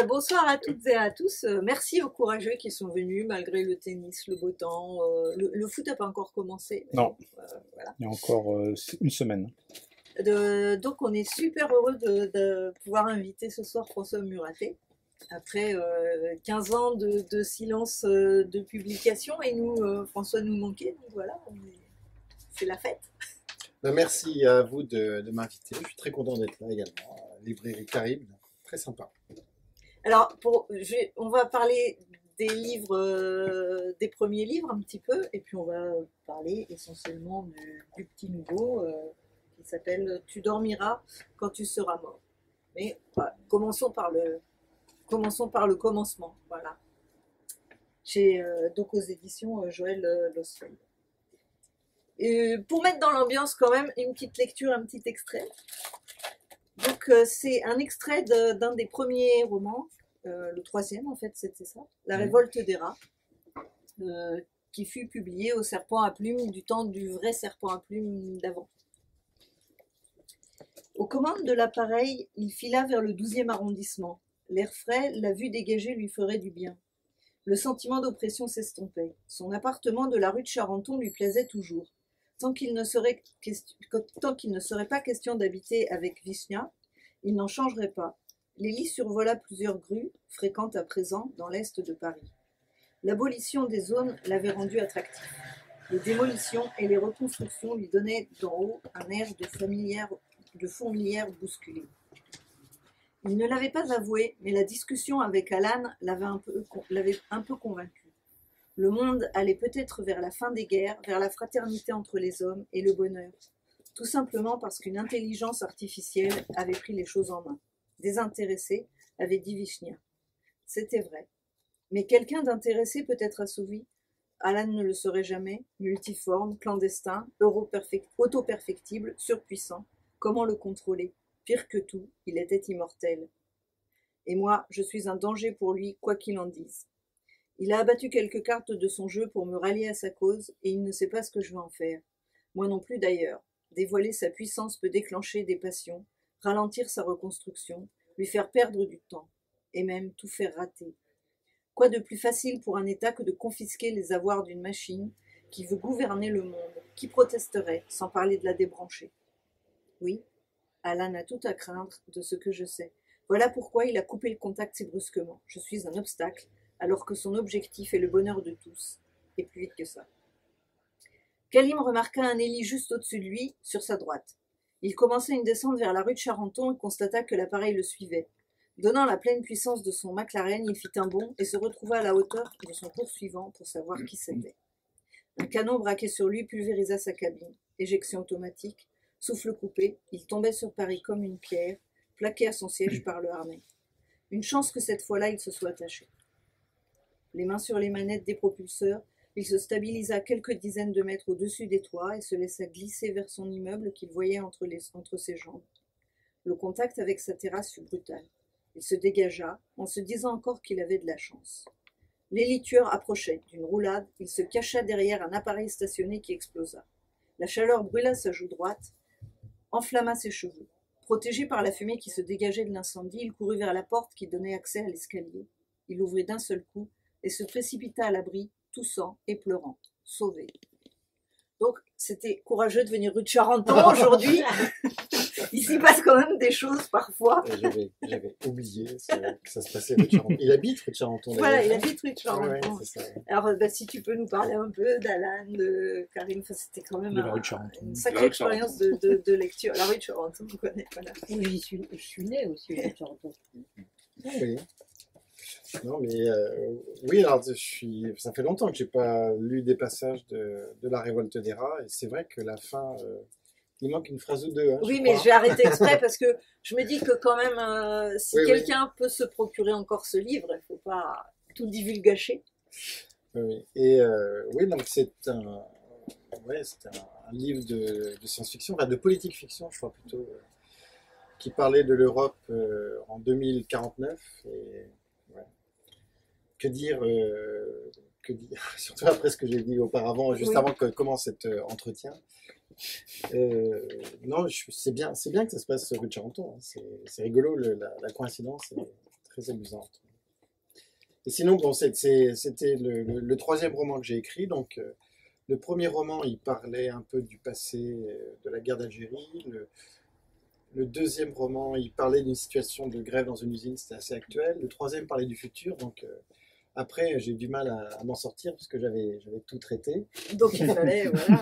Bonsoir à toutes et à tous. Merci aux courageux qui sont venus malgré le tennis, le beau temps. Le foot n'a pas encore commencé. Non, Voilà. il y a encore une semaine. Donc on est super heureux de pouvoir inviter ce soir François Muratet. Après 15 ans de silence de publication et nous, François nous manquait. Donc voilà, c'est la fête. Merci à vous de m'inviter. Je suis très content d'être là également. Librairie Caribe, très sympa. Alors, on va parler des livres, des premiers livres un petit peu, et puis on va parler essentiellement du petit nouveau qui s'appelle Tu dormiras quand tu seras mort. Mais voilà, commençons par le commencement. Voilà. Donc aux éditions Joël Losfeld. Pour mettre dans l'ambiance quand même, une petite lecture, un petit extrait. Donc c'est un extrait d'un des premiers romans, le troisième en fait c'était ça, La Révolte des rats, qui fut publié au Serpent à plumes du temps du vrai Serpent à plumes d'avant. Aux commandes de l'appareil, il fila vers le 12e arrondissement. L'air frais, la vue dégagée lui ferait du bien. Le sentiment d'oppression s'estompait. Son appartement de la rue de Charenton lui plaisait toujours. Tant qu'il ne serait pas question d'habiter avec Vishnia, il n'en changerait pas. Lélie survola plusieurs grues, fréquentes à présent dans l'est de Paris. L'abolition des zones l'avait rendu attractif. Les démolitions et les reconstructions lui donnaient d'en haut un air de fourmilière bousculée. Il ne l'avait pas avoué, mais la discussion avec Alan l'avait un peu convaincu. Le monde allait peut-être vers la fin des guerres, vers la fraternité entre les hommes et le bonheur, tout simplement parce qu'une intelligence artificielle avait pris les choses en main. Désintéressé, avait dit Vishnia. C'était vrai. Mais quelqu'un d'intéressé peut être assouvi. Alan ne le serait jamais, multiforme, clandestin, auto-perfectible, surpuissant. Comment le contrôler? Pire que tout, il était immortel. Et moi, je suis un danger pour lui, quoi qu'il en dise. Il a abattu quelques cartes de son jeu pour me rallier à sa cause, et il ne sait pas ce que je vais en faire. Moi non plus d'ailleurs. Dévoiler sa puissance peut déclencher des passions, ralentir sa reconstruction, lui faire perdre du temps, et même tout faire rater. Quoi de plus facile pour un État que de confisquer les avoirs d'une machine qui veut gouverner le monde? Qui protesterait, sans parler de la débrancher? Oui, Alan a tout à craindre de ce que je sais. Voilà pourquoi il a coupé le contact si brusquement. Je suis un obstacle, alors que son objectif est le bonheur de tous, et plus vite que ça. Kalim remarqua un Élie juste au-dessus de lui, sur sa droite. Il commençait une descente vers la rue de Charenton et constata que l'appareil le suivait. Donnant la pleine puissance de son McLaren, il fit un bond et se retrouva à la hauteur de son poursuivant pour savoir qui c'était. Un canon braqué sur lui pulvérisa sa cabine. Éjection automatique, souffle coupé, il tombait sur Paris comme une pierre, plaqué à son siège par le harnais. Une chance que cette fois-là il se soit attaché. Les mains sur les manettes des propulseurs, il se stabilisa quelques dizaines de mètres au-dessus des toits et se laissa glisser vers son immeuble qu'il voyait entre ses jambes. Le contact avec sa terrasse fut brutal. Il se dégagea, en se disant encore qu'il avait de la chance. L'élitueur approchait. D'une roulade, il se cacha derrière un appareil stationné qui explosa. La chaleur brûla sa joue droite, enflamma ses cheveux. Protégé par la fumée qui se dégageait de l'incendie, il courut vers la porte qui donnait accès à l'escalier. Il l'ouvrit d'un seul coup et se précipita à l'abri, toussant et pleurant. Sauvé. Donc, c'était courageux de venir rue de Charenton aujourd'hui. Il s'y passe quand même des choses parfois. J'avais oublié que ça se passait rue de Charenton. Il habite rue de Charenton. Voilà, il habite rue de Charenton. Ouais, c'est ça. Alors, si tu peux nous parler un peu d'Alan, de Karim, c'était quand même une sacrée expérience de lecture. La rue de Charenton, on connaît. Voilà. Oui, je suis née aussi rue de Charenton. Oui. Non, mais oui, alors ça fait longtemps que j'ai pas lu des passages de La Révolte des rats, et c'est vrai que la fin, il manque une phrase ou deux. Hein, oui, mais j'ai arrêté exprès parce que je me dis que quand même, si quelqu'un peut se procurer encore ce livre, il ne faut pas tout divulgacher. Oui, et oui, donc c'est un livre de science-fiction, enfin de politique fiction, je crois plutôt, qui parlait de l'Europe en 2049. Et, ouais. Que dire, surtout après ce que j'ai dit auparavant, juste avant que commence cet entretien. Non, c'est bien que ça se passe rue de Charenton. Hein. C'est rigolo, la coïncidence est très amusante. Et sinon, bon, c'était le troisième roman que j'ai écrit. Donc, le premier roman, il parlait un peu du passé de la guerre d'Algérie. Le deuxième roman, il parlait d'une situation de grève dans une usine, c'était assez actuel. Le troisième parlait du futur. Donc, après, j'ai eu du mal à m'en sortir parce que j'avais tout traité. Donc il fallait, voilà.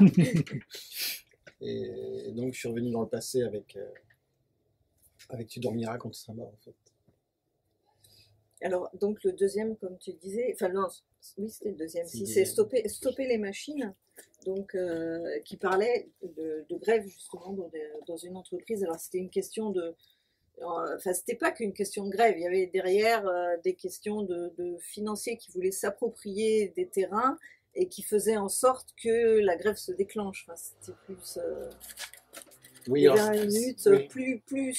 Et donc, je suis revenu dans le passé avec Tu dormiras quand tu seras mort, en fait. Alors, donc le deuxième, comme tu disais, enfin non, oui, c'était le deuxième. C'est Si, le c'est deuxième. stopper les machines, donc qui parlait de grève justement dans une entreprise. Alors c'était une question de, enfin c'était pas qu'une question de grève, il y avait derrière des questions de financiers qui voulaient s'approprier des terrains et qui faisaient en sorte que la grève se déclenche. Enfin, c'était plus, Oui, il y avait alors, une lutte oui, plus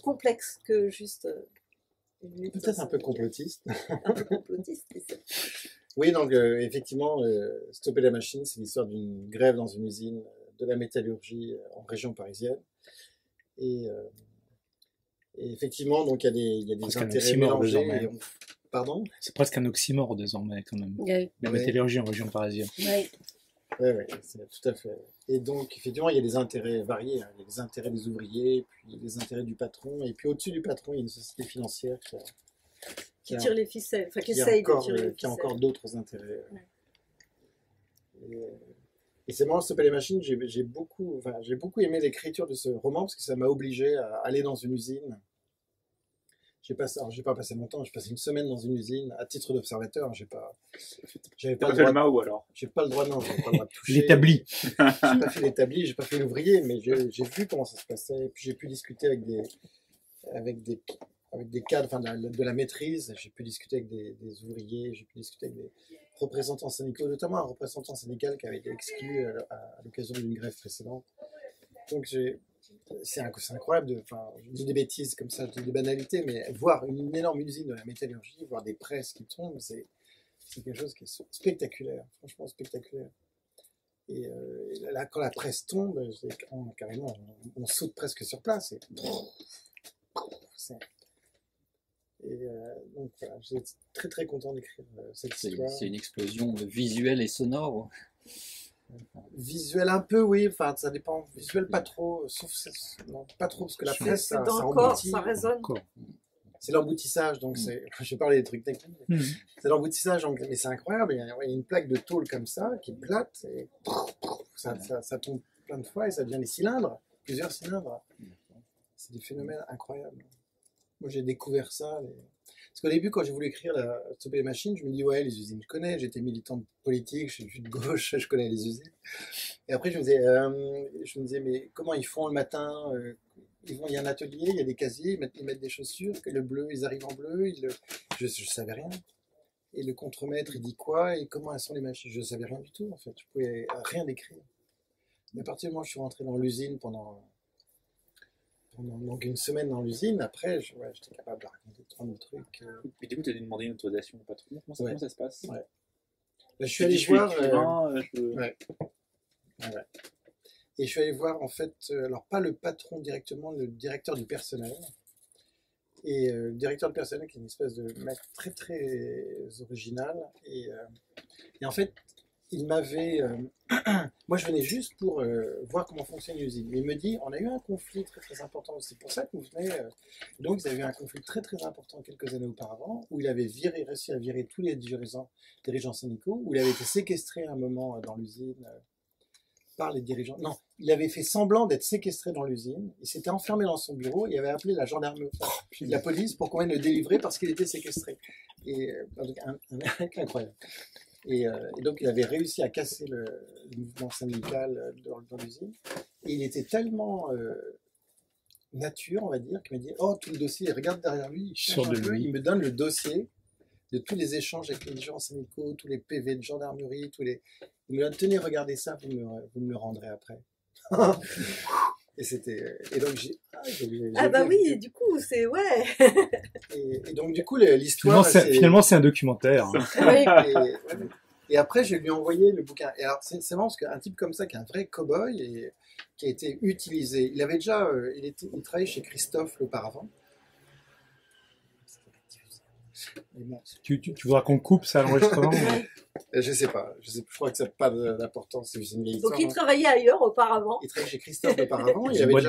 complexe que juste une lutte. peut-être un peu complotiste. Un peu complotiste. C'est ça. Oui, donc effectivement, Stopper la machine, c'est l'histoire d'une grève dans une usine de la métallurgie en région parisienne. Et, euh, et effectivement, donc il y a des Presque un intérêts oxymore mélangés. désormais. Pardon? C'est presque un oxymore désormais, quand même. Oui, La Ouais. métallurgie en région parisienne. oui. Oui, c'est tout à fait. Et donc, effectivement, il y a des intérêts variés, hein. Il y a les intérêts des ouvriers, puis les intérêts du patron. Et puis au-dessus du patron, il y a une société financière Qui a- tire les ficelles, enfin qui qui a essaye de encore, tirer les qui a ficelles. encore d'autres intérêts. Ouais. Et c'est marrant, Stopper les machines, j'ai beaucoup aimé l'écriture de ce roman parce que ça m'a obligé à aller dans une usine. Alors, j'ai pas passé longtemps, j'ai passé une semaine dans une usine à titre d'observateur. J'avais T'as pas pas le fait le droit, Mao alors? j'ai pas le droit, non, j'ai pas le droit de toucher. L'établi. J'ai pas fait l'établi, j'ai pas fait l'ouvrier, mais j'ai vu comment ça se passait. Et puis j'ai pu discuter avec des cadres, enfin de la maîtrise. J'ai pu discuter avec des ouvriers, j'ai pu discuter avec des représentants syndicaux, notamment un représentant syndical qui avait été exclu à l'occasion d'une grève précédente. Donc c'est incroyable, enfin, je dis des bêtises comme ça, je dis des banalités, mais voir une énorme usine de la métallurgie, voir des presses qui tombent, c'est quelque chose qui est spectaculaire, franchement spectaculaire. Et là, quand la presse tombe, carrément, on saute presque sur place. Donc voilà, j'étais très très content d'écrire cette histoire. C'est une explosion visuelle et sonore. Visuel un peu, oui, enfin ça dépend. Visuel pas trop, non, pas trop, parce que la presse, C'est ça dans le corps, emboutit. ça résonne. Encore. C'est l'emboutissage, donc je vais parler des trucs techniques. C'est l'emboutissage, mais c'est incroyable. Il y a une plaque de tôle comme ça, qui est plate, et ça tombe plein de fois et ça devient des cylindres, plusieurs cylindres. C'est des phénomènes incroyables. Moi, j'ai découvert ça. Parce qu'au début, quand j'ai voulu écrire Stopper les machines, je me dis, ouais, les usines, je connais. J'étais militant politique, je suis de gauche, je connais les usines. Et après, je me disais, mais comment ils font le matin il y a un atelier, il y a des casiers, ils mettent des chaussures, que le bleu, ils arrivent en bleu. Je savais rien. Et le contremaître, il dit quoi? Et comment elles sont les machines? Je savais rien du tout, en fait. Je pouvais rien décrire. Mais à partir du moment où je suis rentré dans l'usine pendant donc une semaine dans l'usine, après, j'étais capable de raconter 30 trucs. Et du coup, tu as dû demander une autorisation au patron. Comment ça se passe? Ouais. Là, je suis Tu allé dis, je suis voir. écrivain, Ouais. Et je suis allé voir, en fait, alors pas le patron directement, le directeur du personnel. Et le directeur du personnel, qui est une espèce de mec très très original. Et en fait, il m'avait. Moi, je venais juste pour voir comment fonctionne l'usine. Mais il me dit, on a eu un conflit très très important. C'est pour ça que vous venez. Donc, ils avaient eu un conflit très très important quelques années auparavant, où il avait réussi à virer tous les dirigeants syndicaux, où il avait été séquestré à un moment dans l'usine par les dirigeants. Non, il avait fait semblant d'être séquestré dans l'usine. Il s'était enfermé dans son bureau. Il avait appelé la gendarmerie, la police, pour qu'on vienne le délivrer parce qu'il était séquestré. Et donc, un mec incroyable. Et donc, il avait réussi à casser le mouvement syndical dans l'usine. Et il était tellement nature, on va dire, qu'il m'a dit, oh, tout le dossier, regarde derrière lui, il cherche un peu, il me donne le dossier de tous les échanges avec les dirigeants syndicaux, tous les PV de gendarmerie, il me donne, tenez, regardez ça, vous me le rendrez après. Et donc, Oui, du coup, c'est, ouais. Et donc, du coup, l'histoire... Finalement, c'est un documentaire. Oui. Et après, je lui ai envoyé le bouquin. Et alors, c'est marrant parce qu'un type comme ça, qui est un vrai cow-boy, et qui a été utilisé, il avait déjà, il travaillait chez Christophe auparavant. Mais bon, Tu voudras qu'on coupe ça à l'enregistrement je sais pas. Je crois que ça n'a pas d'importance. C'est une vieille Donc histoire. il travaillait ailleurs auparavant. Il travaillait chez Christophe auparavant. Une boîte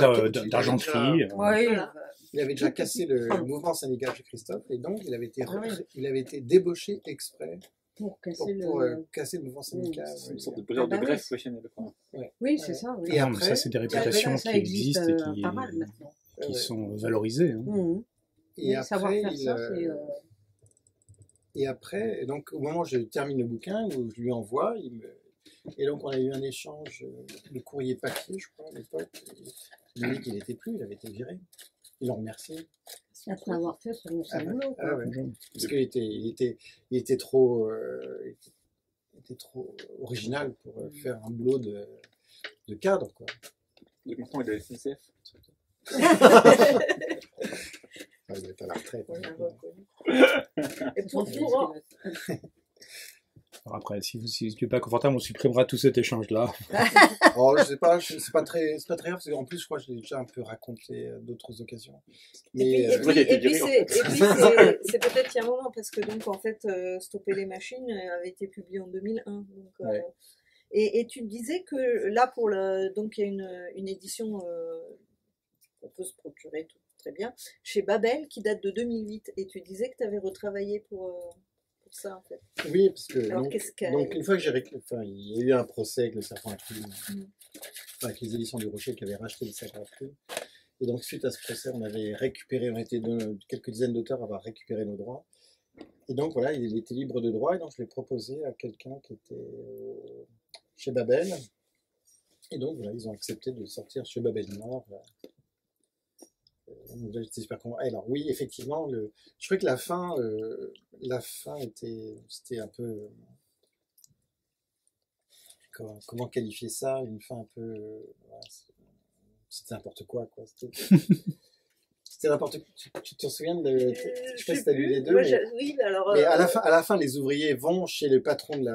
d'argenterie. Oui, Voilà. Il avait déjà cassé le mouvement syndical chez Christophe et donc il avait été, Ah ouais. il avait été débauché exprès pour casser pour le... casser le mouvement syndical. C'est une Oui. sorte de poseur de bah greffe oui. professionnelle, quoi. Oui, c'est ça. Oui. Et Non, mais après, ça, c'est des réputations Ça qui existe existent et pas mal maintenant. qui sont valorisées. Hein. Mhm. Et Mais après, savoir faire ça, c'est... et après, donc au moment où je termine le bouquin, où je lui envoie, et donc on a eu un échange de courrier papier, je crois, à l'époque. Il me dit qu'il n'était plus, il avait été viré. Il en remercie. Après avoir fait son boulot. Ah ouais. Parce qu'il était trop, il était trop original pour faire un boulot de cadre, quoi. Donc maintenant, il est à la SNCF. Ah, il est à la retraite. On l'a hein. reconnu. Et Son pour, fils, pour, Alors après, si tu n'es pas confortable, on supprimera tout cet échange-là. Oh, je sais pas, c'est pas très grave, parce qu'en plus, je crois que je l'ai déjà un peu raconté à d'autres occasions. Mais, et puis, été et puis viré, en c'est peut-être il y a un moment, parce que donc en fait, Stopper les machines avait été publié en 2001. Donc, Ouais. et tu disais que là, donc il y a une édition qu'on peut se procurer très bien, chez Babel, qui date de 2008. Et tu disais que tu avais retravaillé pour ça, en fait. oui, parce que Alors, donc, qu'est-ce qu'elle- donc, une fois que il y a eu un procès avec le Serpent à Plume, avec les éditions du Rocher qui avaient racheté le Serpent à Plume. Et donc, suite à ce procès, on était quelques dizaines d'auteurs à avoir récupéré nos droits. Et donc, voilà, il était libre de droit, et donc je l'ai proposé à quelqu'un qui était chez Babel. Et donc, voilà, ils ont accepté de sortir chez Babel Nord. J'étais super content. Alors, oui, effectivement, je trouvais que la fin c'était un peu. Comment qualifier ça? Une fin un peu. Voilà, c'était n'importe quoi, quoi. C'était n'importe quoi. Tu te souviens de. Je sais pas si tu as lu les deux. Moi, Mais, oui, alors. mais à la fin, les ouvriers vont chez le patron de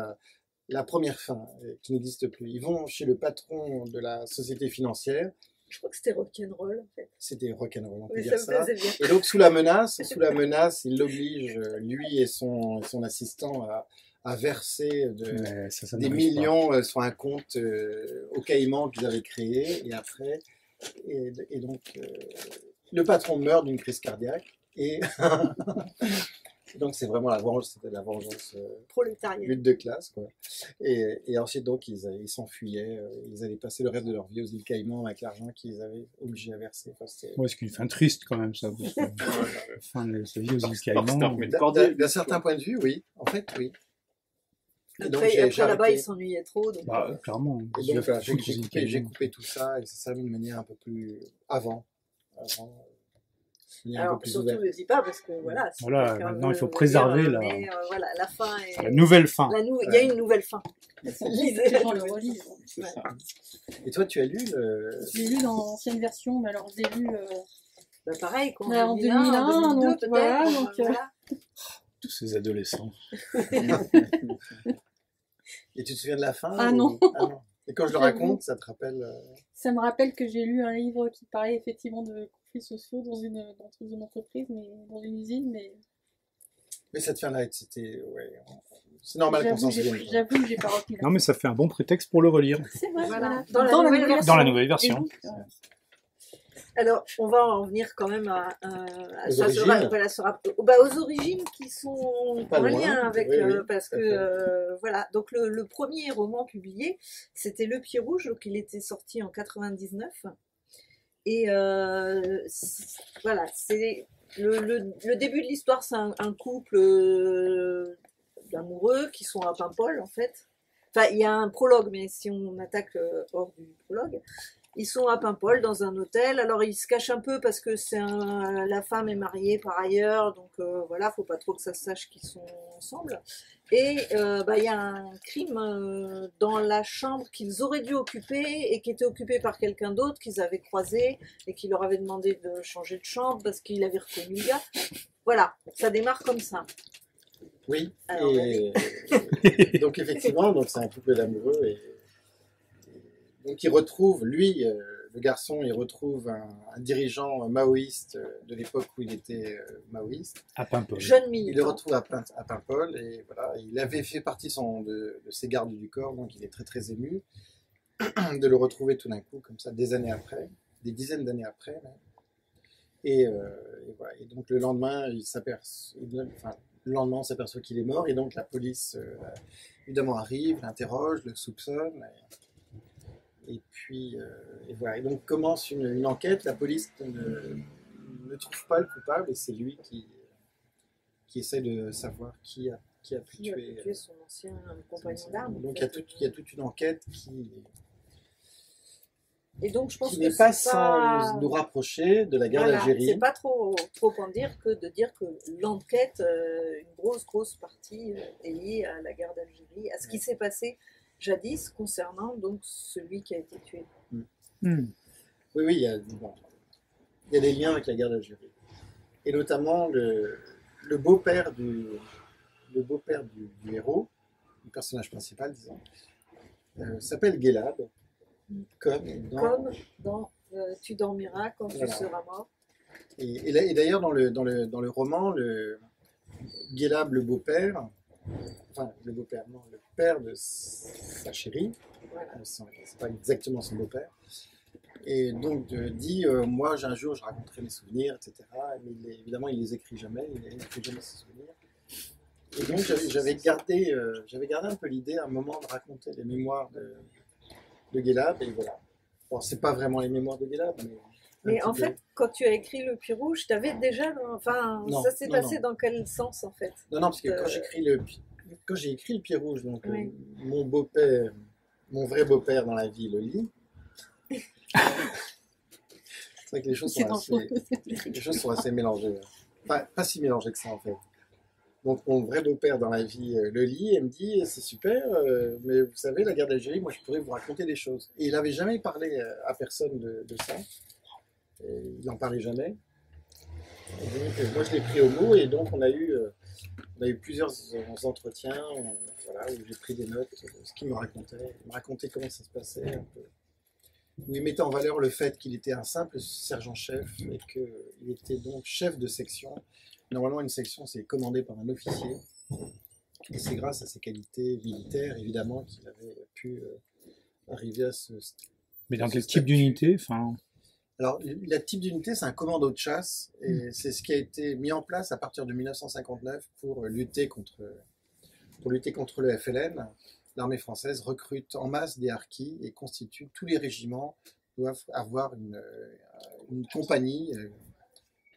la première fin, qui n'existe plus. Ils vont chez le patron de la société financière. Je crois que c'était rock'n'roll, en fait. C'était rock'n'roll, on peut Oui, dire ça me ça. plaisait bien. Et donc, sous la menace, il l'oblige, lui et son assistant, à verser Mais ça des n'arrive pas. millions sur un compte au Caïman qu'ils avaient créé. Et après, et donc, le patron meurt d'une crise cardiaque. Et donc, c'est vraiment c'était la vengeance. Prolétariat. Lutte de classe, quoi. Et ensuite, donc, ils s'enfuyaient. Ils allaient passer le reste de leur vie aux îles Caïmans avec l'argent qu'ils avaient obligé à verser. Enfin, Ouais, c'est une fin triste quand même, ça. Parce que la fin de sa vie aux îles Caïmans. Mais de cordier. d'un certain point de vue, oui. En fait, oui. Et donc, Après, j'ai là-bas, arrêté. il s'ennuyait trop. Donc, Bah, clairement. Et donc, voilà, j'ai coupé tout ça et ça s'est mis de manière un peu plus avant. De manière un peu alors, plus surtout, ouverte. ne dis pas, parce que voilà. c'est Voilà, quelqu'un maintenant, il faut veut préserver dire, la- mais, voilà, la fin est. La nouvelle fin. Il y a une nouvelle fin. Lisez la Dans le nouvelle relis. fin. C'est ça. Et toi, tu as lu Je l'ai lu dans l'ancienne version, mais alors je l'ai lu... Bah, pareil, quoi. En 2001, donc, peut-être. voilà, donc, voilà. Tous ces adolescents. Et tu te souviens de la fin Ah ou- non. Ah non. Et quand je le raconte, ça te rappelle. Ça me rappelle que j'ai lu un livre qui parlait effectivement de conflits sociaux dans une entreprise, mais dans une usine, mais Mais cette fin-là, c'était. Ouais. C'est normal qu'on s'en souvienne. quoi. j'avoue que j'ai pas retenu. Non, mais ça fait un bon prétexte pour le relire. C'est vrai, Voilà. voilà. Dans la nouvelle version. Dans la nouvelle version. Et donc, Alors, on va en venir quand même Aux ça origines. aux origines qui sont Pas en loin. lien avec, Oui, oui, parce tout que, à fait. voilà. Donc, le premier roman publié, c'était Le Pied Rouge, donc il était sorti en 99. Et voilà, c'est le début de l'histoire, c'est un couple d'amoureux qui sont à Paimpol, en fait. Enfin, il y a un prologue, mais si on attaque hors du prologue, ils sont à Paimpol dans un hôtel. Alors ils se cachent un peu parce que la femme est mariée par ailleurs, donc voilà, faut pas trop que ça se sache qu'ils sont ensemble. Et il y a un crime dans la chambre qu'ils auraient dû occuper et qui était occupé par quelqu'un d'autre qu'ils avaient croisé et qui leur avait demandé de changer de chambre parce qu'il avait reconnu le gars. Voilà, ça démarre comme ça. Oui. Alors, Donc, effectivement, donc c'est un couple d'amoureux. Et donc, il retrouve, lui, le garçon, il retrouve un dirigeant maoïste de l'époque où il était maoïste. À Paimpol. Jeune Il le militant. retrouve à Paimpol et voilà, il avait fait partie de ses gardes du corps, donc il est très très ému de le retrouver tout d'un coup comme ça, des années après, des dizaines d'années après. Même. Et voilà. Et donc le lendemain, on s'aperçoit qu'il est mort et donc la police évidemment arrive, l'interroge, le soupçonne. Et puis et voilà. Et donc commence une enquête. La police ne trouve pas le coupable et c'est lui qui essaie de savoir qui a pu Qui a pu tuer tuer son ancien compagnon d'armes. Donc il y a toute une enquête Et donc je pense qui que n'est pas c'est pas... sans nous rapprocher de la guerre Voilà, d'Algérie. c'est pas trop en dire que de dire que l'enquête, une grosse partie est liée à la guerre d'Algérie, à ce qui s'est passé jadis concernant donc celui qui a été tué. Hmm. Oui, il y a des liens avec la guerre d'Algérie. Et notamment le beau-père du héros, du personnage principal, disons, s'appelle Guélab, comme dans Tu dormiras quand tu seras mort. Et d'ailleurs, dans le roman, Guélab, le beau-père, le père de sa chérie, Voilà. c'est pas exactement son beau-père, et donc dit moi un jour je raconterai mes souvenirs, etc. Mais évidemment il les écrit jamais, il n'écrit jamais ses souvenirs. Et donc j'avais gardé un peu l'idée à un moment de raconter les mémoires de Guélab, et voilà. Bon, c'est pas vraiment les mémoires de Guélab, mais en fait, quand tu as écrit Le Puits Rouge, tu avais déjà. Non, ça s'est passé non. dans quel sens en fait? Non, parce que quand j'ai écrit Le Puits Rouge, donc Oui. mon beau-père, mon vrai beau-père dans la vie le lit. C'est vrai que les choses sont assez mélangées. Pas si mélangées que ça en fait. Donc mon vrai beau-père dans la vie le lit et me dit c'est super, mais vous savez la guerre d'Algérie, moi je pourrais vous raconter des choses. Et il n'avait jamais parlé à personne de ça. Et il n'en parlait jamais. Et donc, moi je l'ai pris au mot et donc on a eu plusieurs entretiens où j'ai pris des notes de ce qu'il me racontait. Il me racontait comment ça se passait un peu. Où il mettait en valeur le fait qu'il était un simple sergent-chef et qu'il était donc chef de section. Normalement, une section, c'est commandé par un officier. Et c'est grâce à ses qualités militaires, évidemment, qu'il avait pu arriver à ce... Mais dans quel type d'unité? Alors, le type d'unité, c'est un commando de chasse. Et c'est ce qui a été mis en place à partir de 1959 pour lutter contre le FLN. L'armée française recrute en masse des harkis et constitue tous les régiments doivent avoir une compagnie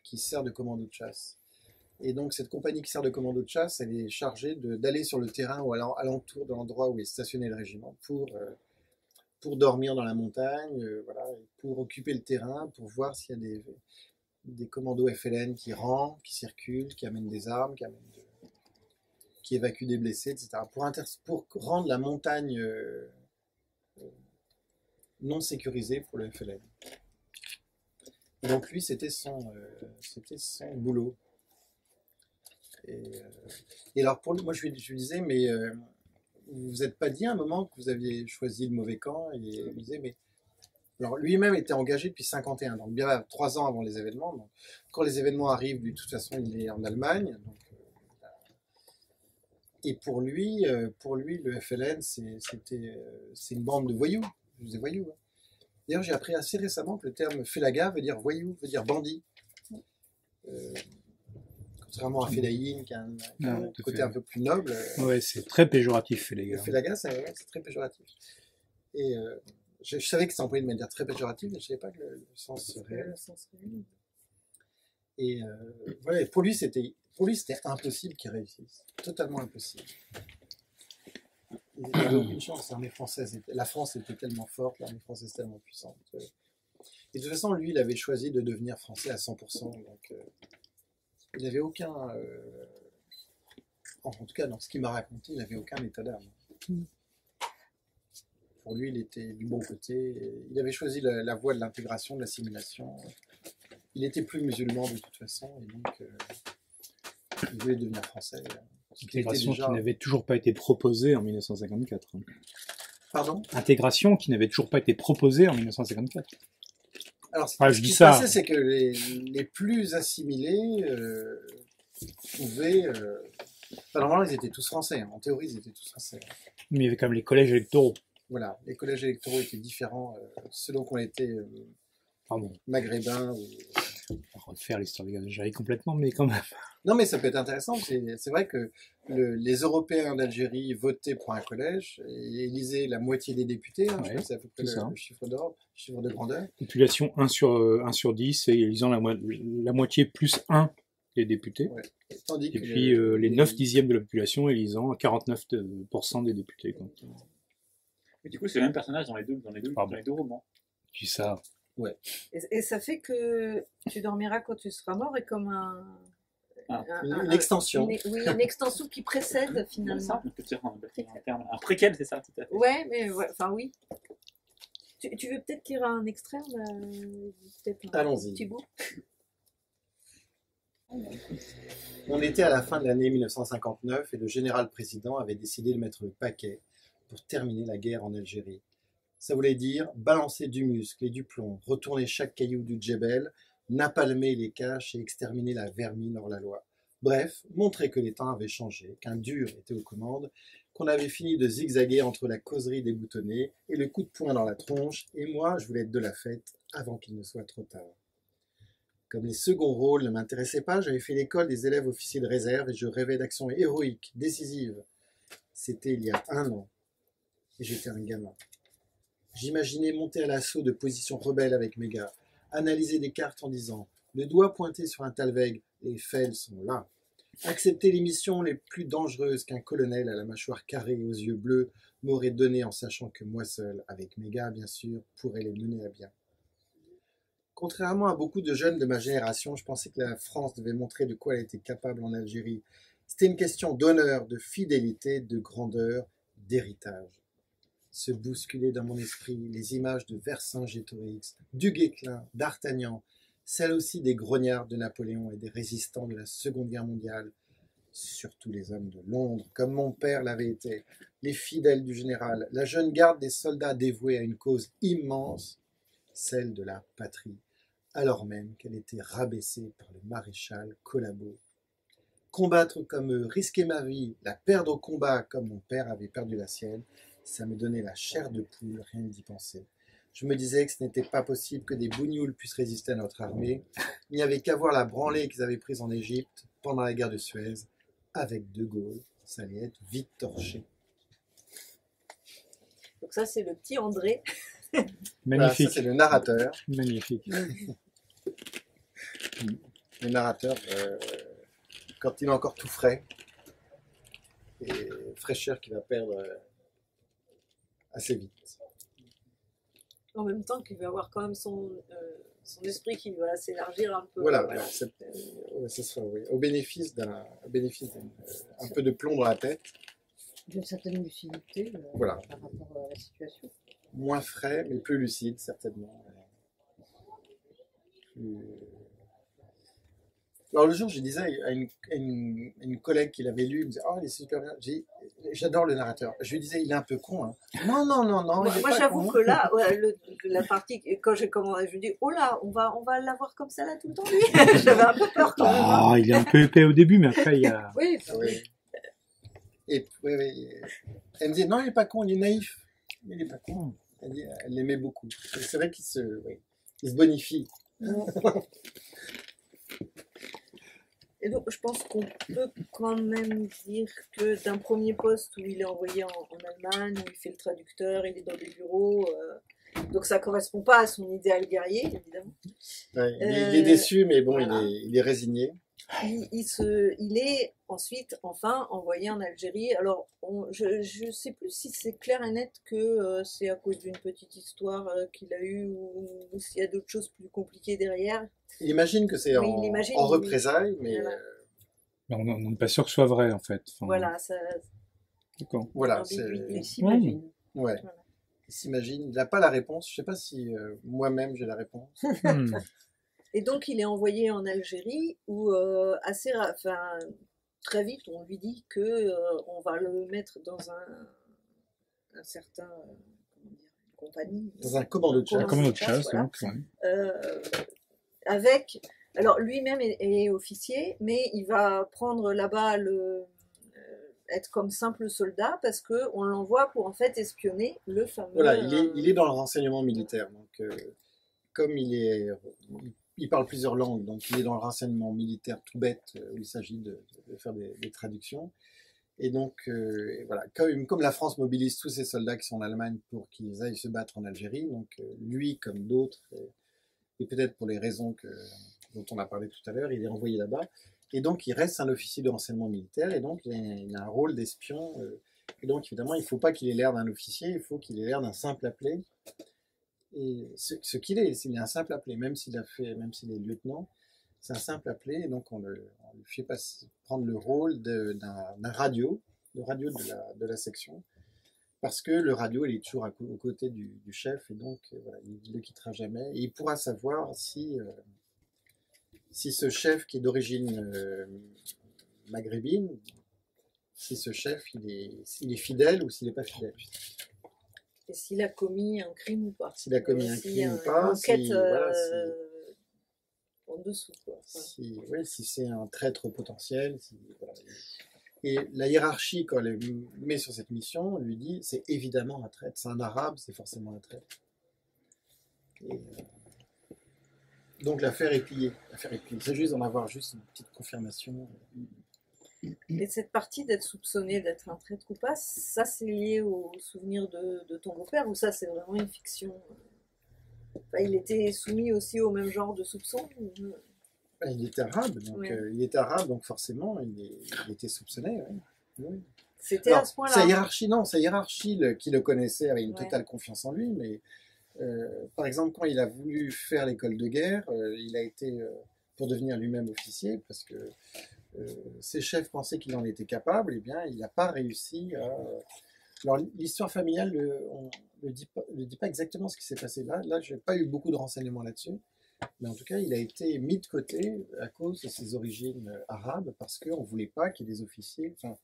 qui sert de commando de chasse. Et donc cette compagnie qui sert de commando de chasse, elle est chargée d'aller sur le terrain ou alentour de l'endroit où est stationné le régiment pour dormir dans la montagne, pour occuper le terrain, pour voir s'il y a des commandos FLN qui rentrent, qui circulent, qui amènent des armes, qui évacuent des blessés, etc. Pour rendre la montagne non sécurisée pour le FLN. Et donc lui, c'était son boulot. Et alors pour lui, moi je lui disais, mais vous vous êtes pas dit à un moment que vous aviez choisi le mauvais camp? Et il me disait, mais alors lui-même était engagé depuis 51, donc bien 3 ans avant les événements. Donc, quand les événements arrivent, lui, de toute façon, il est en Allemagne. Donc, et pour lui, le FLN, c'est une bande de voyous. Des voyous. Hein. D'ailleurs, j'ai appris assez récemment que le terme félaga veut dire voyou, veut dire bandit. Contrairement à félaïne, qui a un côté un peu plus noble. Ouais, c'est très péjoratif, félaga. Le félaga, c'est très péjoratif. Et je savais que c'était employé de manière très péjorative, mais je ne savais pas que le sens réel. Et voilà, pour lui, c'était impossible qu'il réussisse. Totalement impossible. Il n'avait aucune chance. L'armée française, la France était tellement forte, l'armée française tellement puissante. Et de toute façon, lui, il avait choisi de devenir français à 100%. Donc, il n'avait aucun... en tout cas, dans ce qu'il m'a raconté, il n'avait aucun état d'âme. Pour lui, il était du bon côté. Il avait choisi la voie de l'intégration, de l'assimilation. Il était plus musulman de toute façon, et donc il voulait devenir français. Intégration qui n'avait toujours pas été proposée en 1954. Pardon ? Intégration qui n'avait toujours pas été proposée en 1954. Alors, Ah, ce je qui dis se ça. passait, c'est que les plus assimilés pouvaient. Enfin, normalement, ils étaient tous français. Hein. En théorie, ils étaient tous français. Mais il y avait quand même les collèges électoraux. Voilà, les collèges électoraux étaient différents selon qu'on était Pardon, maghrébin. on va refaire l'histoire de l'Algérie complètement, mais quand même. Non, mais ça peut être intéressant. C'est vrai que les Européens d'Algérie votaient pour un collège et élisaient la moitié des députés. Hein, je Ouais, crois que c'est à peu près c'est ça. le chiffre d'ordre, le chiffre de grandeur. Population 1 sur 10, et élisant la moitié plus 1 des députés. Ouais. Tandis Et que puis les 9 dixièmes de la population élisant 49% des députés. Quoi. Mais du coup, c'est le même personnage dans les deux Ah bon. romans. Puis ça, Et ça fait que tu dormiras quand tu seras mort et comme une extension. Oui, une extension qui précède C'est ça, finalement. on peut dire un terme. Un préquel, c'est ça, tout à fait. Ouais, mais enfin oui. Tu veux peut-être lire un extrait peut-être un Allons-y. petit bout. On était à la fin de l'année 1959 et le général président avait décidé de mettre le paquet pour terminer la guerre en Algérie. Ça voulait dire balancer du muscle et du plomb, retourner chaque caillou du Djebel, napalmer les caches et exterminer la vermine hors la loi. Bref, montrer que les temps avaient changé, qu'un dur était aux commandes, qu'on avait fini de zigzaguer entre la causerie déboutonnée et le coup de poing dans la tronche, et moi je voulais être de la fête avant qu'il ne soit trop tard. Comme les seconds rôles ne m'intéressaient pas, j'avais fait l'école des élèves officiers de réserve et je rêvais d'actions héroïques, décisives. C'était il y a 1 an, et j'étais un gamin. J'imaginais monter à l'assaut de positions rebelles avec mes gars, analyser des cartes en disant « le doigt pointé sur un talweg, les fails sont là ». Accepter les missions les plus dangereuses qu'un colonel à la mâchoire carrée et aux yeux bleus m'aurait donné en sachant que moi seul, avec mes gars bien sûr, pourrais les mener à bien. Contrairement à beaucoup de jeunes de ma génération, je pensais que la France devait montrer de quoi elle était capable en Algérie. C'était une question d'honneur, de fidélité, de grandeur, d'héritage. Se bousculaient dans mon esprit les images de Vercingétorix, du Guesclin, d'Artagnan, celles aussi des grognards de Napoléon et des résistants de la Seconde Guerre mondiale, surtout les hommes de Londres, comme mon père l'avait été, les fidèles du général, la jeune garde des soldats dévoués à une cause immense, celle de la patrie, alors même qu'elle était rabaissée par le maréchal Collabo. Combattre comme eux, risquer ma vie, la perdre au combat comme mon père avait perdu la sienne, ça me donnait la chair de poule, rien que d'y penser. Je me disais que ce n'était pas possible que des bougnoules puissent résister à notre armée. Il n'y avait qu'à voir la branlée qu'ils avaient prise en Égypte pendant la guerre de Suez. Avec De Gaulle, ça allait être vite torché. Donc ça c'est le petit André. Voilà, magnifique. ça, c'est le narrateur. Magnifique. Le narrateur, quand il est encore tout frais, et fraîcheur qu'il va perdre assez vite. En même temps qu'il va avoir quand même son esprit qui va s'élargir un peu. Voilà, ce sera oui, au bénéfice d'un un peu de plomb dans la tête, D'une certaine lucidité Voilà. par rapport à la situation. moins frais mais plus lucide certainement. Plus- Alors le jour, je disais à une collègue qui l'avait lu, elle me disait « Oh, il est super bien ». J'ai dit « J'adore le narrateur ». Je lui disais « Il est un peu con, hein ». Non, non, non, non. il est Moi pas j'avoue con. que là, ouais, la partie, quand j'ai commencé, je me dis, oh là, on va l'avoir comme ça là tout le temps, lui. J'avais un peu peur quand même. Ah, il est un peu épais au début, mais après, il y a... Oui, Oui. Et oui, oui. Elle me disait « Non, il est pas con, il est naïf ». Mais il est pas con. Elle l'aimait beaucoup. Et c'est vrai qu'il il se bonifie. Et donc, je pense qu'on peut quand même dire que d'un premier poste où il est envoyé en Allemagne, où il fait le traducteur, il est dans des bureaux, donc ça correspond pas à son idéal guerrier, évidemment. Ouais, il est déçu, mais bon, voilà. il est résigné. Il est ensuite, enfin, envoyé en Algérie. Alors, je ne sais plus si c'est clair et net que c'est à cause d'une petite histoire qu'il a eue ou s'il y a d'autres choses plus compliquées derrière. Il imagine que c'est Oui, il imagine, en oui. représailles, mais Voilà. On n'est pas sûr que ce soit vrai, en fait. Enfin, Voilà, ça, D'accord. voilà, ambiguïté. Il s'imagine. ouais. Voilà. Il s'imagine. Il n'a pas la réponse. Je ne sais pas si moi-même j'ai la réponse. Hmm. Et donc, il est envoyé en Algérie où, très vite, on lui dit que on va le mettre dans un certain compagnie. Dans un commando de chasse. Un commando de chasse, voilà. donc. Ouais. Avec, alors lui-même est officier, mais il va prendre là-bas être comme simple soldat parce que on l'envoie pour en fait espionner le fameux. Voilà, il est dans le renseignement militaire. Donc, comme il parle plusieurs langues, donc il est dans le renseignement militaire tout bête, où il s'agit de faire des traductions. Et donc, voilà, comme la France mobilise tous ses soldats qui sont en Allemagne pour qu'ils aillent se battre en Algérie, donc lui, comme d'autres, et peut-être pour les raisons dont on a parlé tout à l'heure, il est envoyé là-bas. Et donc, il reste un officier de renseignement militaire, et donc il a un rôle d'espion. Et donc, évidemment, il ne faut pas qu'il ait l'air d'un officier, il faut qu'il ait l'air d'un simple appelé. Et ce qu'il est, s'il est un simple appelé, même s'il est lieutenant, c'est un simple appelé, et donc on lui fait prendre le rôle d'un radio, de la section, parce que le radio, il est toujours aux côtés du chef, et donc voilà, il ne le quittera jamais, et il pourra savoir si ce chef qui est d'origine maghrébine, si ce chef, s'il est fidèle ou s'il n'est pas fidèle. Et s'il a commis un crime ou pas. S'il a commis un crime ou Une pas, enquête voilà, en dessous, quoi. Enfin, si c'est un traître potentiel. Voilà. Et la hiérarchie, quand elle met sur cette mission, lui dit, c'est évidemment un traître. C'est un arabe, c'est forcément un traître. Et, donc l'affaire est pliée. C'est juste d'en avoir juste une petite confirmation. Et cette partie d'être soupçonné d'être un traître ou pas, ça c'est lié au souvenir de ton beau-père ou ça c'est vraiment une fiction? Enfin, il était soumis aussi au même genre de soupçons Il était arabe, donc forcément il était soupçonné. Oui. C'était à ce point-là. Sa hiérarchie qui le connaissait avait une totale confiance en lui, mais par exemple quand il a voulu faire l'école de guerre, il a été pour devenir lui-même officier parce que ses chefs pensaient qu'il en était capable, et bien il n'a pas réussi à... Alors l'histoire familiale ne dit pas exactement ce qui s'est passé là. Là, je n'ai pas eu beaucoup de renseignements là-dessus, mais en tout cas, il a été mis de côté à cause de ses origines arabes, parce qu'on ne voulait pas qu'il y ait des officiers... Enfin,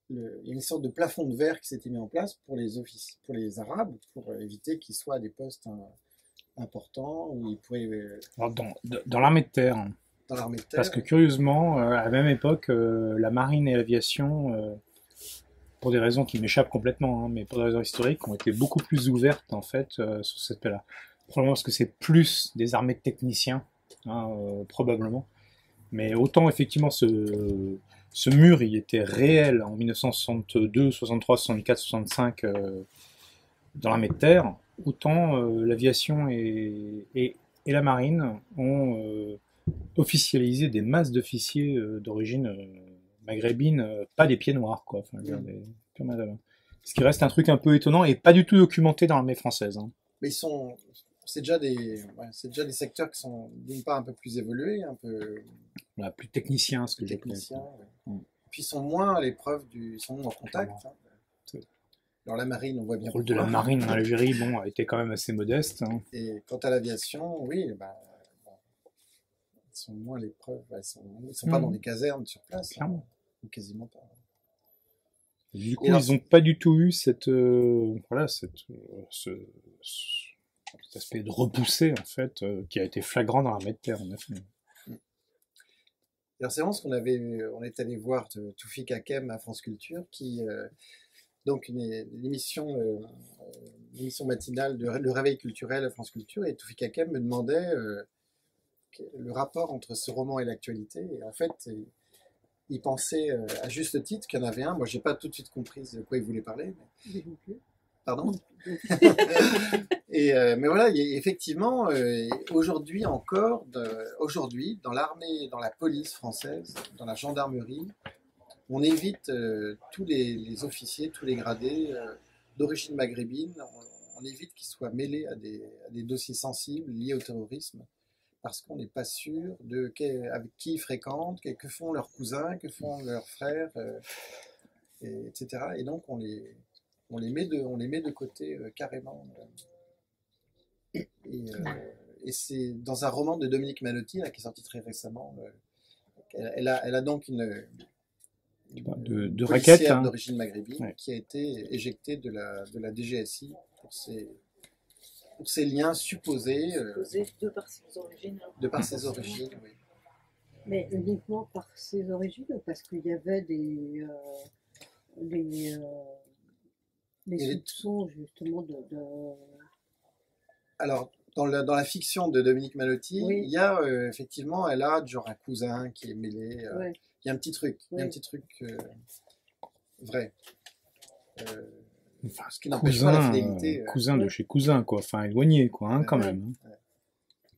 il y a une sorte de plafond de verre qui s'était mis en place pour les Arabes, pour éviter qu'ils soient à des postes importants, où ils pourraient... Alors, dans l'armée de terre. Dans l'armée de terre. Parce que curieusement, à la même époque, la marine et l'aviation, pour des raisons qui m'échappent complètement, mais pour des raisons historiques, ont été beaucoup plus ouvertes en fait sur cette paix-là. Probablement parce que c'est plus des armées de techniciens, probablement. Mais autant effectivement ce mur, il était réel en 1962, 63, 64, 65 dans l'armée de terre, autant l'aviation et la marine ont officialisé des masses d'officiers d'origine maghrébine, pas des pieds noirs, quoi. Enfin, ce qui reste un truc un peu étonnant et pas du tout documenté dans l'armée française. Mais c'est déjà des secteurs qui sont d'une part un peu plus évolués, un peu voilà, plus techniciens, ce que j'ai ouais. Puis ils sont moins à l'épreuve ils sont moins en contact. Alors la marine, on voit bien. Le rôle de la marine en Algérie, a été quand même assez modeste. Et quant à l'aviation, oui, ils sont moins à l'épreuve. Ils sont pas dans les casernes sur place. Clairement. Ou quasiment pas. Du coup, ils n'ont pas du tout eu cet aspect de repoussé, en fait, qui a été flagrant dans l'armée de terre, en effet. Alors c'est vraiment ce on est allé voir Toufik Hakem à France Culture, qui donc l'émission matinale le réveil culturel à France Culture, et Toufik Hakem me demandait le rapport entre ce roman et l'actualité, et en fait il pensait à juste titre qu'il y en avait un. Moi j'ai pas tout de suite compris de quoi il voulait parler. Mais... Pardon. Mais voilà, effectivement, aujourd'hui encore, dans l'armée, dans la police française, dans la gendarmerie, on évite tous les officiers, tous les gradés d'origine maghrébine, on évite qu'ils soient mêlés à des dossiers sensibles liés au terrorisme, parce qu'on n'est pas sûr avec qui ils fréquentent, que font leurs cousins, que font leurs frères, etc. Et donc on les met de côté carrément. Et c'est dans un roman de Dominique Manotti qui est sorti très récemment. Elle a donc une de policière raquette, d'origine maghrébine qui a été éjectée de la DGSI pour ses pour ses liens supposés Supposé de par ses origines. de par ses origines. Oui. Mais uniquement par ses origines, parce qu'il y avait des Et les- soupçons justement Alors, dans la fiction de Dominique Malotti, Oui. il y a effectivement, elle a genre un cousin qui est mêlé. ouais. Il y a un petit truc, il y a un Oui. petit truc vrai. Enfin, Ce qui n'empêche pas la cousin, fidélité. cousin de chez cousin, quoi. Enfin, éloigné, quoi, hein, quand Ouais. même.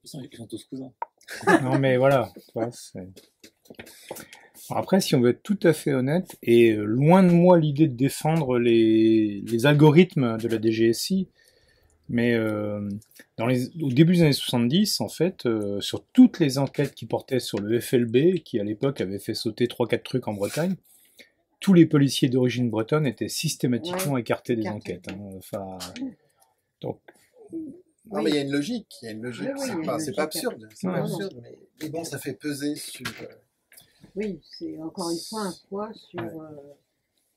Ils sont tous cousins. Hein. Non, mais voilà. Tu vois, Alors après, si on veut être tout à fait honnête, et loin de moi l'idée de défendre les algorithmes de la DGSI, mais au début des années 70, en fait, sur toutes les enquêtes qui portaient sur le FLB, qui à l'époque avait fait sauter 3-4 trucs en Bretagne, tous les policiers d'origine bretonne étaient systématiquement écartés des écartés. enquêtes. Hein. Enfin, donc, Non, mais il y a une logique, il y a une logique. Oui, oui, il y a une c'est logique. pas absurde, c'est pas Ouais. absurde, mais bon, ça fait peser sur. Oui, c'est encore une fois un poids sur, Ouais.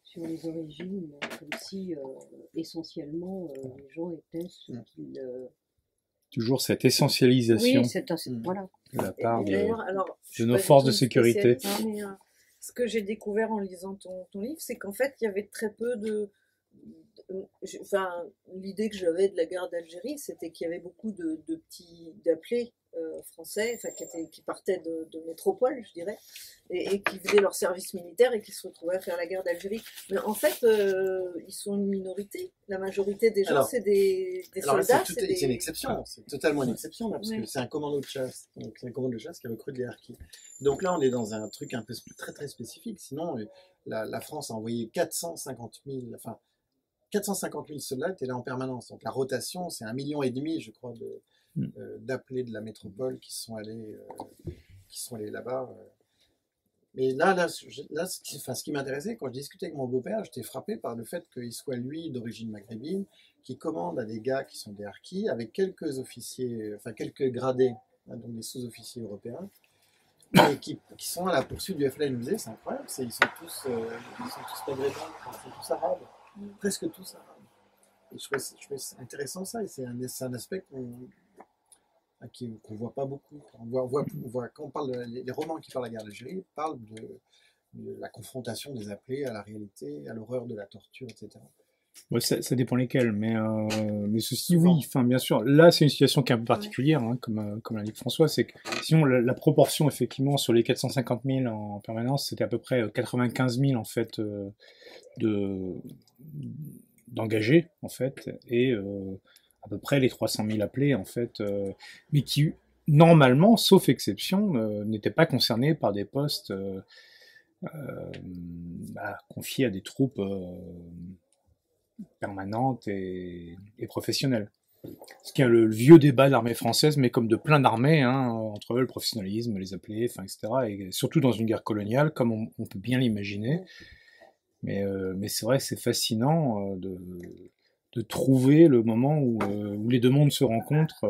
sur les origines, comme si essentiellement les gens étaient ce qu'ils. toujours cette essentialisation Oui, c'est un. Voilà. de la part Et de d'ailleurs, alors, je suis nos pas du forces tout de une sécurité. spécialiste, hein, mais, ce que j'ai découvert en lisant ton livre, c'est qu'en fait, il y avait très peu enfin, l'idée que j'avais de la guerre d'Algérie, c'était qu'il y avait beaucoup de petits d'appelés français, enfin, qui partaient de métropole, je dirais, et qui faisaient leur service militaire et qui se retrouvaient à faire la guerre d'Algérie. Mais en fait, ils sont une minorité. La majorité des gens, Alors, c'est des Alors là, soldats. c'est une exception, c'est totalement une exception, là, parce Oui. que c'est un commando de chasse. Donc, c'est un commando de chasse qui recrute des harkis. Donc là, on est dans un truc un peu très très spécifique. Sinon, la France a envoyé 450 000 soldats étaient là en permanence. Donc la rotation, c'est 1,5 million, je crois, d'appelés de la métropole qui sont allés là-bas. Mais là, ce qui m'intéressait, quand je discutais avec mon beau-père, j'étais frappé par le fait qu'il soit, lui, d'origine maghrébine, qui commande à des gars qui sont des harkis, avec quelques officiers, enfin quelques gradés, hein, donc des sous-officiers européens, et qui sont à la poursuite du FLN. Musée, c'est incroyable, ils sont tous maghrébins, ils sont tous arabes, presque tous arabes. Et je trouvais ça intéressant ça, et c'est un aspect qu'on voit pas beaucoup. On voit quand on parle les romans qui parlent de la guerre d'Algérie parlent de la confrontation des appelés à la réalité, à l'horreur de la torture, etc. Ouais, ça dépend lesquels, mais ceci, oui, enfin, bien sûr. Là, c'est une situation qui est un peu particulière, hein, comme l'a dit François, c'est que sinon, la proportion, effectivement, sur les 450 000 en permanence, c'était à peu près 95 000, en fait, d'engagés, en fait, et à peu près les 300 000 appelés, en fait, mais qui, normalement, sauf exception, n'étaient pas concernés par des postes confiés à des troupes permanentes et professionnelles. Ce qui est le vieux débat de l'armée française, mais comme de plein d'armées, hein, entre eux, le professionnalisme, les appelés, enfin, etc., et surtout dans une guerre coloniale, comme on peut bien l'imaginer. Mais c'est vrai que c'est fascinant de trouver le moment où les deux mondes se rencontrent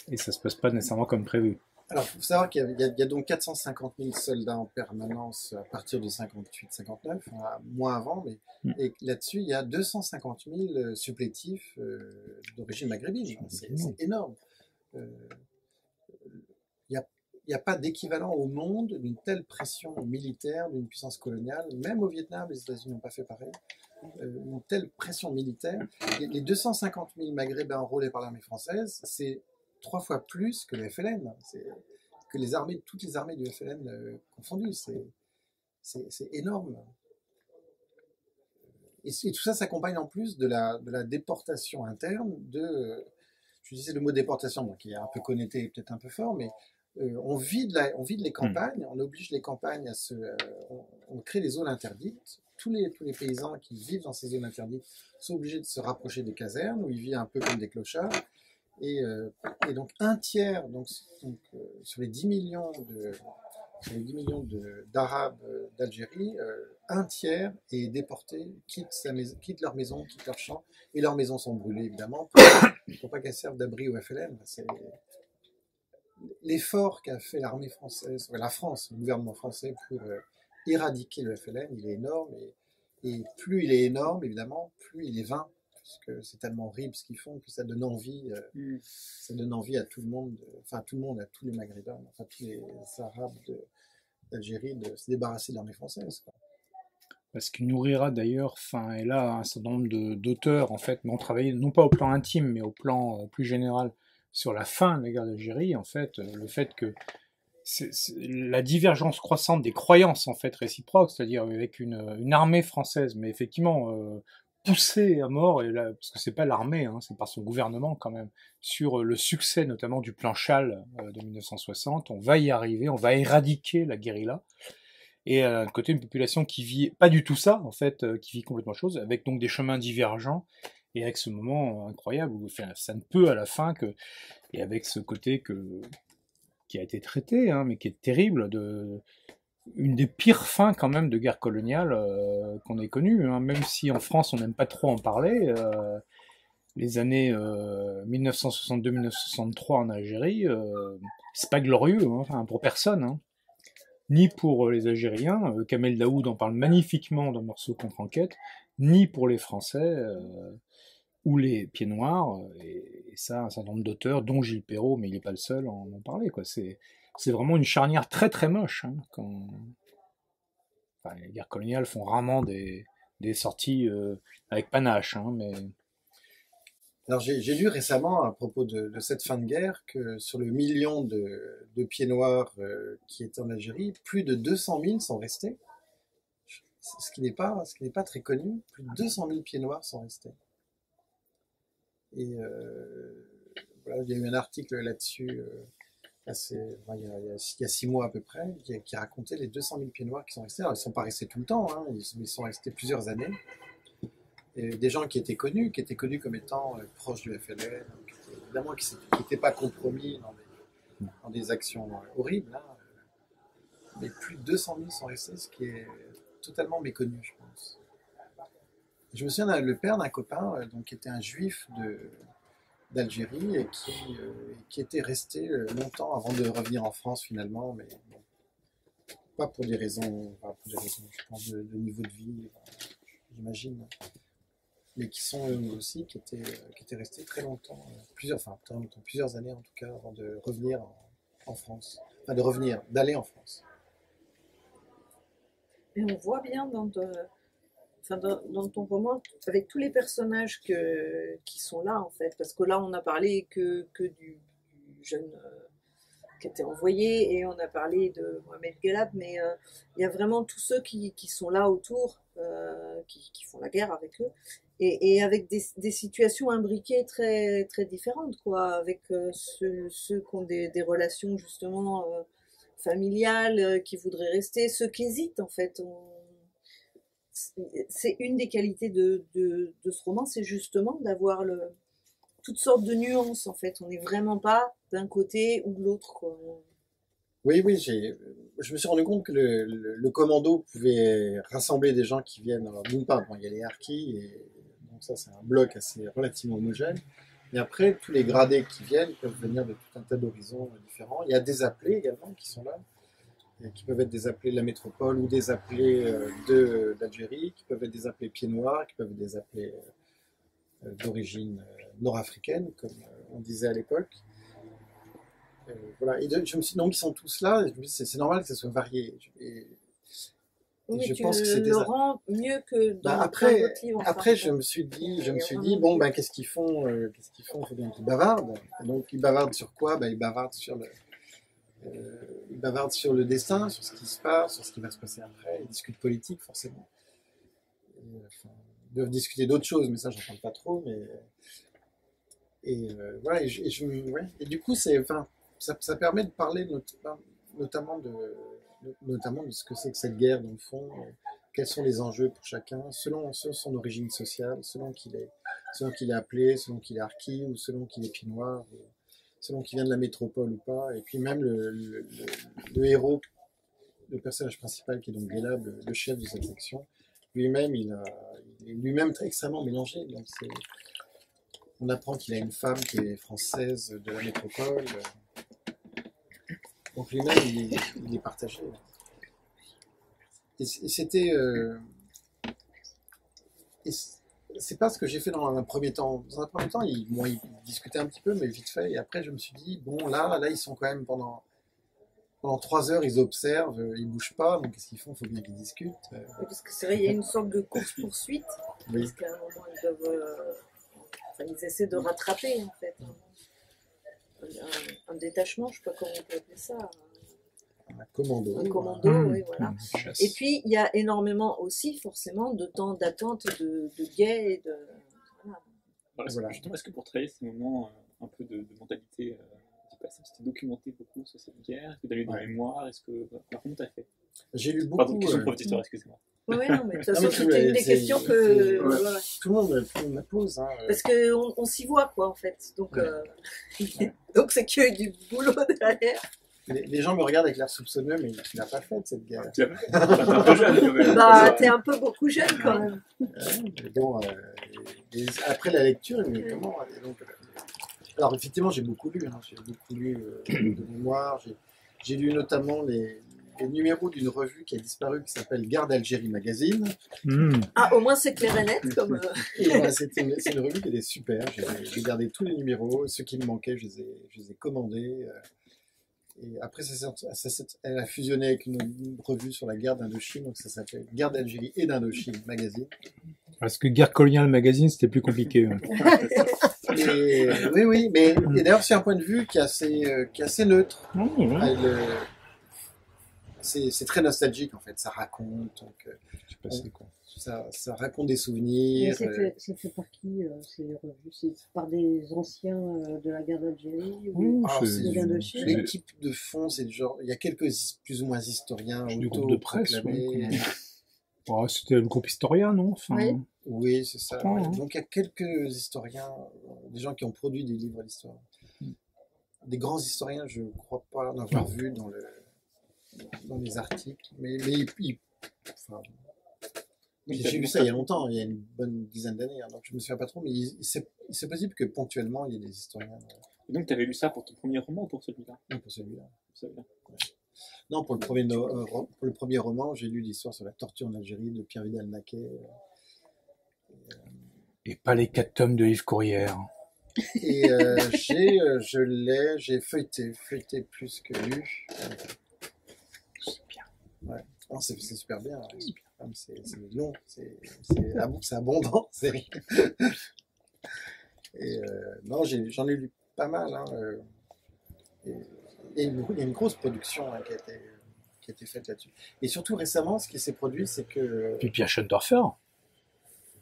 et ça se passe pas nécessairement comme prévu. Alors, il faut savoir qu'il y a donc 450 000 soldats en permanence à partir de 58-59, moins avant, mais et là-dessus, il y a 250 000 supplétifs d'origine maghrébine. C'est énorme. Il n'y a pas d'équivalent au monde d'une telle pression militaire d'une puissance coloniale. Même au Vietnam, les États-Unis n'ont pas fait pareil. Une telle pression militaire. Les 250 000 Maghrébins enrôlés par l'armée française, c'est 3 fois plus que le FLN. C'est que toutes les armées du FLN confondues. C'est énorme. Et tout ça s'accompagne en plus de la déportation interne je disais le mot déportation, bon, qui est un peu connoté, peut-être un peu fort, mais on vide les campagnes, on oblige les campagnes on crée des zones interdites. Tous les paysans qui vivent dans ces zones interdites sont obligés de se rapprocher des casernes où ils vivent un peu comme des clochards. Et donc un tiers, sur les 10 millions d'Arabes d'Algérie, un tiers est déporté, quitte leur maison, quitte leur champ, et leurs maisons sont brûlées évidemment pour pas qu'elles servent d'abri au FLN. C'est l'effort qu'a fait l'armée française, la France, le gouvernement français pour éradiquer le FLN, il est énorme, et plus il est énorme évidemment, plus il est vain, parce que c'est tellement horrible ce qu'ils font que ça donne envie à tout le monde, enfin à tout le monde, à tous les Maghrébins, enfin tous les Arabes d'Algérie de se débarrasser de l'armée française, quoi. Parce qu'il nourrira d'ailleurs, enfin, et là, un certain nombre d'auteurs, en fait, ont travaillé, non pas au plan intime, mais au plan plus général, sur la fin de la guerre d'Algérie, en fait, le fait que la divergence croissante des croyances, en fait, réciproques, c'est-à-dire avec une armée française, mais effectivement, poussée à mort, et là, parce que c'est pas l'armée, hein, c'est par son gouvernement quand même, sur le succès notamment du plan Chal de 1960, on va y arriver, on va éradiquer la guérilla, et d'un côté une population qui vit pas du tout ça, en fait, qui vit complètement autre chose, avec donc des chemins divergents, et avec ce moment incroyable où enfin, ça ne peut à la fin que, et avec ce côté qui a été traité, hein, mais qui est terrible, une des pires fins quand même de guerre coloniale qu'on ait connues, hein, même si en France on n'aime pas trop en parler. Les années 1962-1963 en Algérie, c'est pas glorieux, hein, enfin, pour personne, hein. Ni pour les Algériens, Kamel Daoud en parle magnifiquement dans Morceau contre enquête, ni pour les Français ou les Pieds Noirs, et ça, un certain nombre d'auteurs, dont Gilles Perrault, mais il n'est pas le seul à en parler, quoi. C'est vraiment une charnière très très moche, hein, enfin, les guerres coloniales font rarement des sorties avec panache, hein, mais... Alors j'ai lu récemment à propos de cette fin de guerre que sur le million de pieds noirs qui étaient en Algérie, plus de 200 000 sont restés. Ce qui n'est pas très connu. Plus de 200 000 pieds noirs sont restés. Et voilà, il y a eu un article là-dessus il y a 6 mois à peu près qui racontait les 200 000 pieds noirs qui sont restés. Alors ils ne sont pas restés tout le temps, hein, ils sont restés plusieurs années. Et des gens qui étaient connus comme étant proches du FLN, évidemment qui n'étaient pas compromis dans des actions horribles, hein. Mais plus de 200 000 sont restés, ce qui est totalement méconnu, je pense. Je me souviens le père d'un copain, donc, qui était un juif d'Algérie et qui était resté longtemps avant de revenir en France finalement, mais bon, pas pour des raisons, je pense, de niveau de vie, j'imagine. Mais qui sont eux aussi, qui étaient restés très longtemps, plusieurs années en tout cas, avant de revenir en France. Enfin, d'aller en France. Et on voit bien dans ton roman, avec tous les personnages qui sont là, en fait, parce que là, on a parlé que du jeune qui était envoyé, et on a parlé de Mohamed Galab, mais il y a vraiment tous ceux qui sont là autour, qui font la guerre avec eux, et avec des situations imbriquées très, très différentes, quoi, avec ceux qui ont des relations justement familiales, qui voudraient rester, ceux qui hésitent, en fait. C'est une des qualités de ce roman, c'est justement d'avoir toutes sortes de nuances, en fait. On n'est vraiment pas d'un côté ou de l'autre, quoi. Oui, je me suis rendu compte que le commando pouvait rassembler des gens qui viennent. Alors, d'une part, bon, il y a les harkis, et donc ça, c'est un bloc assez relativement homogène. Et après, tous les gradés qui viennent peuvent venir de tout un tas d'horizons différents. Il y a des appelés également qui sont là, et qui peuvent être des appelés de la métropole ou des appelés d'Algérie, qui peuvent être des appelés pieds noirs, qui peuvent être des appelés d'origine nord-africaine, comme on disait à l'époque. Voilà. Et je me suis dit, donc ils sont tous là, et je me dis, c'est normal que ça soit varié. Oui, je tu pense que c'est le rends mieux que dans après, d'autres livres. après, je me suis dit, bon, ben, qu'est-ce qu'ils font? Il faut bien qu'ils bavardent. Donc, ils bavardent sur quoi? Ben, ils bavardent sur le destin, sur ce qui se passe, sur ce qui va se passer après. Ils discutent politique, forcément. Enfin, ils doivent discuter d'autres choses, mais ça, j'en parle pas trop. Voilà. Et du coup, ça permet de parler notamment de ce que c'est que cette guerre, dans le fond, quels sont les enjeux pour chacun, selon son origine sociale, selon qu'il est appelé, selon qu'il est harki, ou selon qu'il est pied noir, selon qu'il vient de la métropole ou pas. Et puis même le héros, le personnage principal, qui est donc Galab, le chef de cette section, lui-même, il est lui-même extrêmement mélangé. Donc on apprend qu'il a une femme qui est française de la métropole. Donc lui-même, il est partagé. Et c'était... c'est pas ce que j'ai fait dans un premier temps. Dans un premier temps, ils discutaient un petit peu, mais vite fait. Et après, je me suis dit, bon, là, ils sont quand même pendant 3 heures, ils observent, ils bougent pas. Donc, qu'est-ce qu'ils font? Il faut bien qu'ils discutent. Oui, parce que c'est vrai, il y a une sorte de course-poursuite. Oui. Parce qu'à un moment, ils doivent. Enfin, ils essaient de rattraper, en fait. Un détachement, je sais pas comment on peut appeler ça. Un commando. Un commando, oui, voilà. Chasse. Et puis, il y a énormément aussi, forcément, de temps d'attente de guet et de. Voilà. Voilà. Justement, est-ce que pour travailler ces moments un peu de mentalité du passé, tu t'es documenté beaucoup sur cette guerre? Est-ce que tu as lu des mémoires? Comment tu as fait? J'ai lu beaucoup. Pardon, question de prof d'histoire, excusez-moi. Oui, non, mais de toute Non, façon, mais c'était une des c'est- questions que. ouais. Voilà. Tout le monde la pose. Hein. Parce qu'on s'y voit, quoi, en fait. Donc, Ouais. donc c'est que du boulot derrière. Les gens me regardent avec l'air soupçonneux, mais tu n'as pas fait cette guerre. Tu l'as fait? T'es un peu jeune quand même. Bah, t'es un peu beaucoup jeune, quand même. Mais bon, après la lecture, mais comment et donc, alors effectivement, j'ai beaucoup lu. Hein, j'ai beaucoup lu de mémoire. J'ai lu notamment les numéros d'une revue qui a disparu qui s'appelle Garde Algérie Magazine. Ah, au moins, c'est clair et net, comme. Et c'est une revue qui était super. J'ai gardé tous les numéros. Ceux qui me manquaient, je les ai commandés. Et après, elle a fusionné avec une revue sur la guerre d'Indochine, donc ça s'appelle Guerre d'Algérie et d'Indochine Magazine. Parce que Guerre coloniale magazine, c'était plus compliqué. Ouais. Et, oui, mais et d'ailleurs, c'est un point de vue qui est assez neutre. C'est très nostalgique en fait, ça raconte. Donc, C'est passé, quoi. ça raconte des Mais souvenirs. c'est fait par qui ces revues? C'est par des anciens de la guerre d'Algérie Alors, c'est c'est de l'Indochine. l'équipe de fond, c'est le genre. Il y a quelques plus ou moins historiens du groupe de presse. autoproclamés. Ouais. Oh, c'était le groupe historien, non? Enfin, Oui. Oui, c'est ça. Pourtant, Ouais. hein. Donc il y a quelques historiens, des gens qui ont produit des livres d'histoire. Des grands historiens, je ne crois pas en avoir vu dans les articles. Mais enfin, j'ai vu ça il y a longtemps, il y a une bonne dizaine d'années, hein, donc je ne me souviens pas trop, mais c'est possible que ponctuellement il y ait des historiens. Et donc, tu avais lu ça pour ton premier roman ou pour celui-là? Non, pour celui-là. Pour celui-là. Non, pour le premier roman, j'ai lu l'histoire sur la torture en Algérie de Pierre Vidal-Naquet. et pas les 4 tomes de Yves Courrière. Et j'ai feuilleté plus que lu. C'est bien. Ouais. Non, c'est super bien. Ouais. C'est long, c'est abondant, c'est rien. Et non, j'en ai lu pas mal. Hein, et il y a une grosse production hein, qui a été faite là-dessus. Et surtout récemment, ce qui s'est produit, c'est que Puis Pierre Schoendorfer.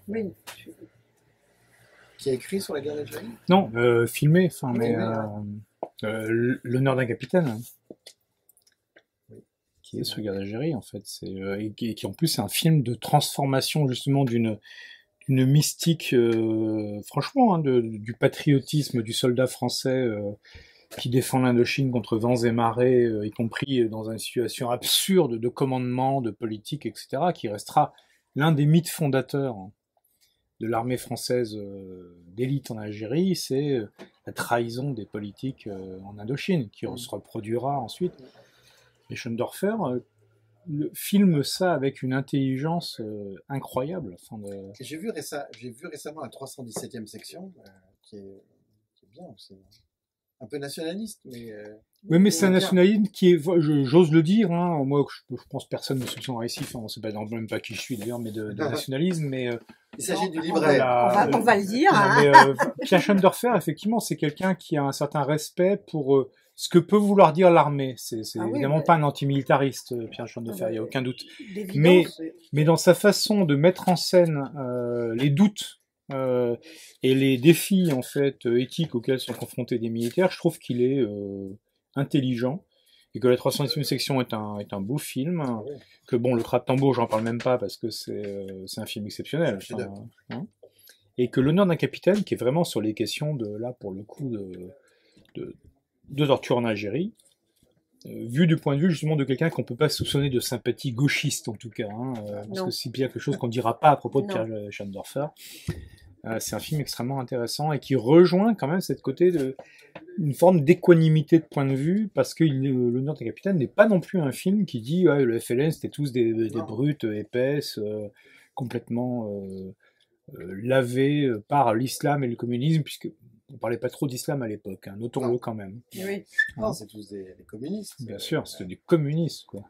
Oui. qui a écrit sur la guerre d'Algérie. Non, filmé, enfin, Oui, mais l'honneur d'un capitaine. Hein, Oui. Qui est sur la guerre d'Algérie, en fait. Et qui en plus c'est un film de transformation justement d'une mystique, franchement, hein, du patriotisme du soldat français qui défend l'Indochine contre vents et marées, y compris dans une situation absurde de commandement, de politique, etc., qui restera l'un des mythes fondateurs de l'armée française d'élite en Algérie, c'est la trahison des politiques en Indochine, qui se reproduira ensuite. Et Schoendorfer filme ça avec une intelligence incroyable. J'ai vu récemment la 317e section, qui est bien aussi. Un peu nationaliste, mais... oui, mais c'est un nationalisme qui est, j'ose le dire, hein, moi je pense personne ne soupçonnera ici, enfin on sait pas même pas qui je suis d'ailleurs, mais de nationalisme, mais... il s'agit du livret. On va le dire. Hein. Mais, Pierre Schoendorfer, effectivement, c'est quelqu'un qui a un certain respect pour ce que peut vouloir dire l'armée. C'est évidemment pas un antimilitariste, Pierre Schoendorfer, il n'y a aucun doute. Mais dans sa façon de mettre en scène les doutes et les défis en fait éthiques auxquels sont confrontés des militaires, je trouve qu'il est intelligent et que la 310e section est un beau film. Que bon, le Trappe-Tambour, j'en parle même pas parce que c'est un film exceptionnel. Hein, et que l'honneur d'un capitaine, qui est vraiment sur les questions de là pour le coup de torture en Algérie, vu du point de vue justement de quelqu'un qu'on peut pas soupçonner de sympathie gauchiste en tout cas, hein, parce que c'est bien quelque chose qu'on dira pas à propos de Pierre Schoendorfer. C'est un film extrêmement intéressant et qui rejoint quand même cette côté une forme d'équanimité de point de vue, parce que l'honneur des capitaines n'est pas non plus un film qui dit le FLN c'était tous des brutes épaisses, complètement lavé par l'islam et le communisme, puisque on parlait pas trop d'islam à l'époque, hein, notons-le quand même. Oui. Non, c'est tous des communistes. Bien sûr, c'était des communistes, quoi.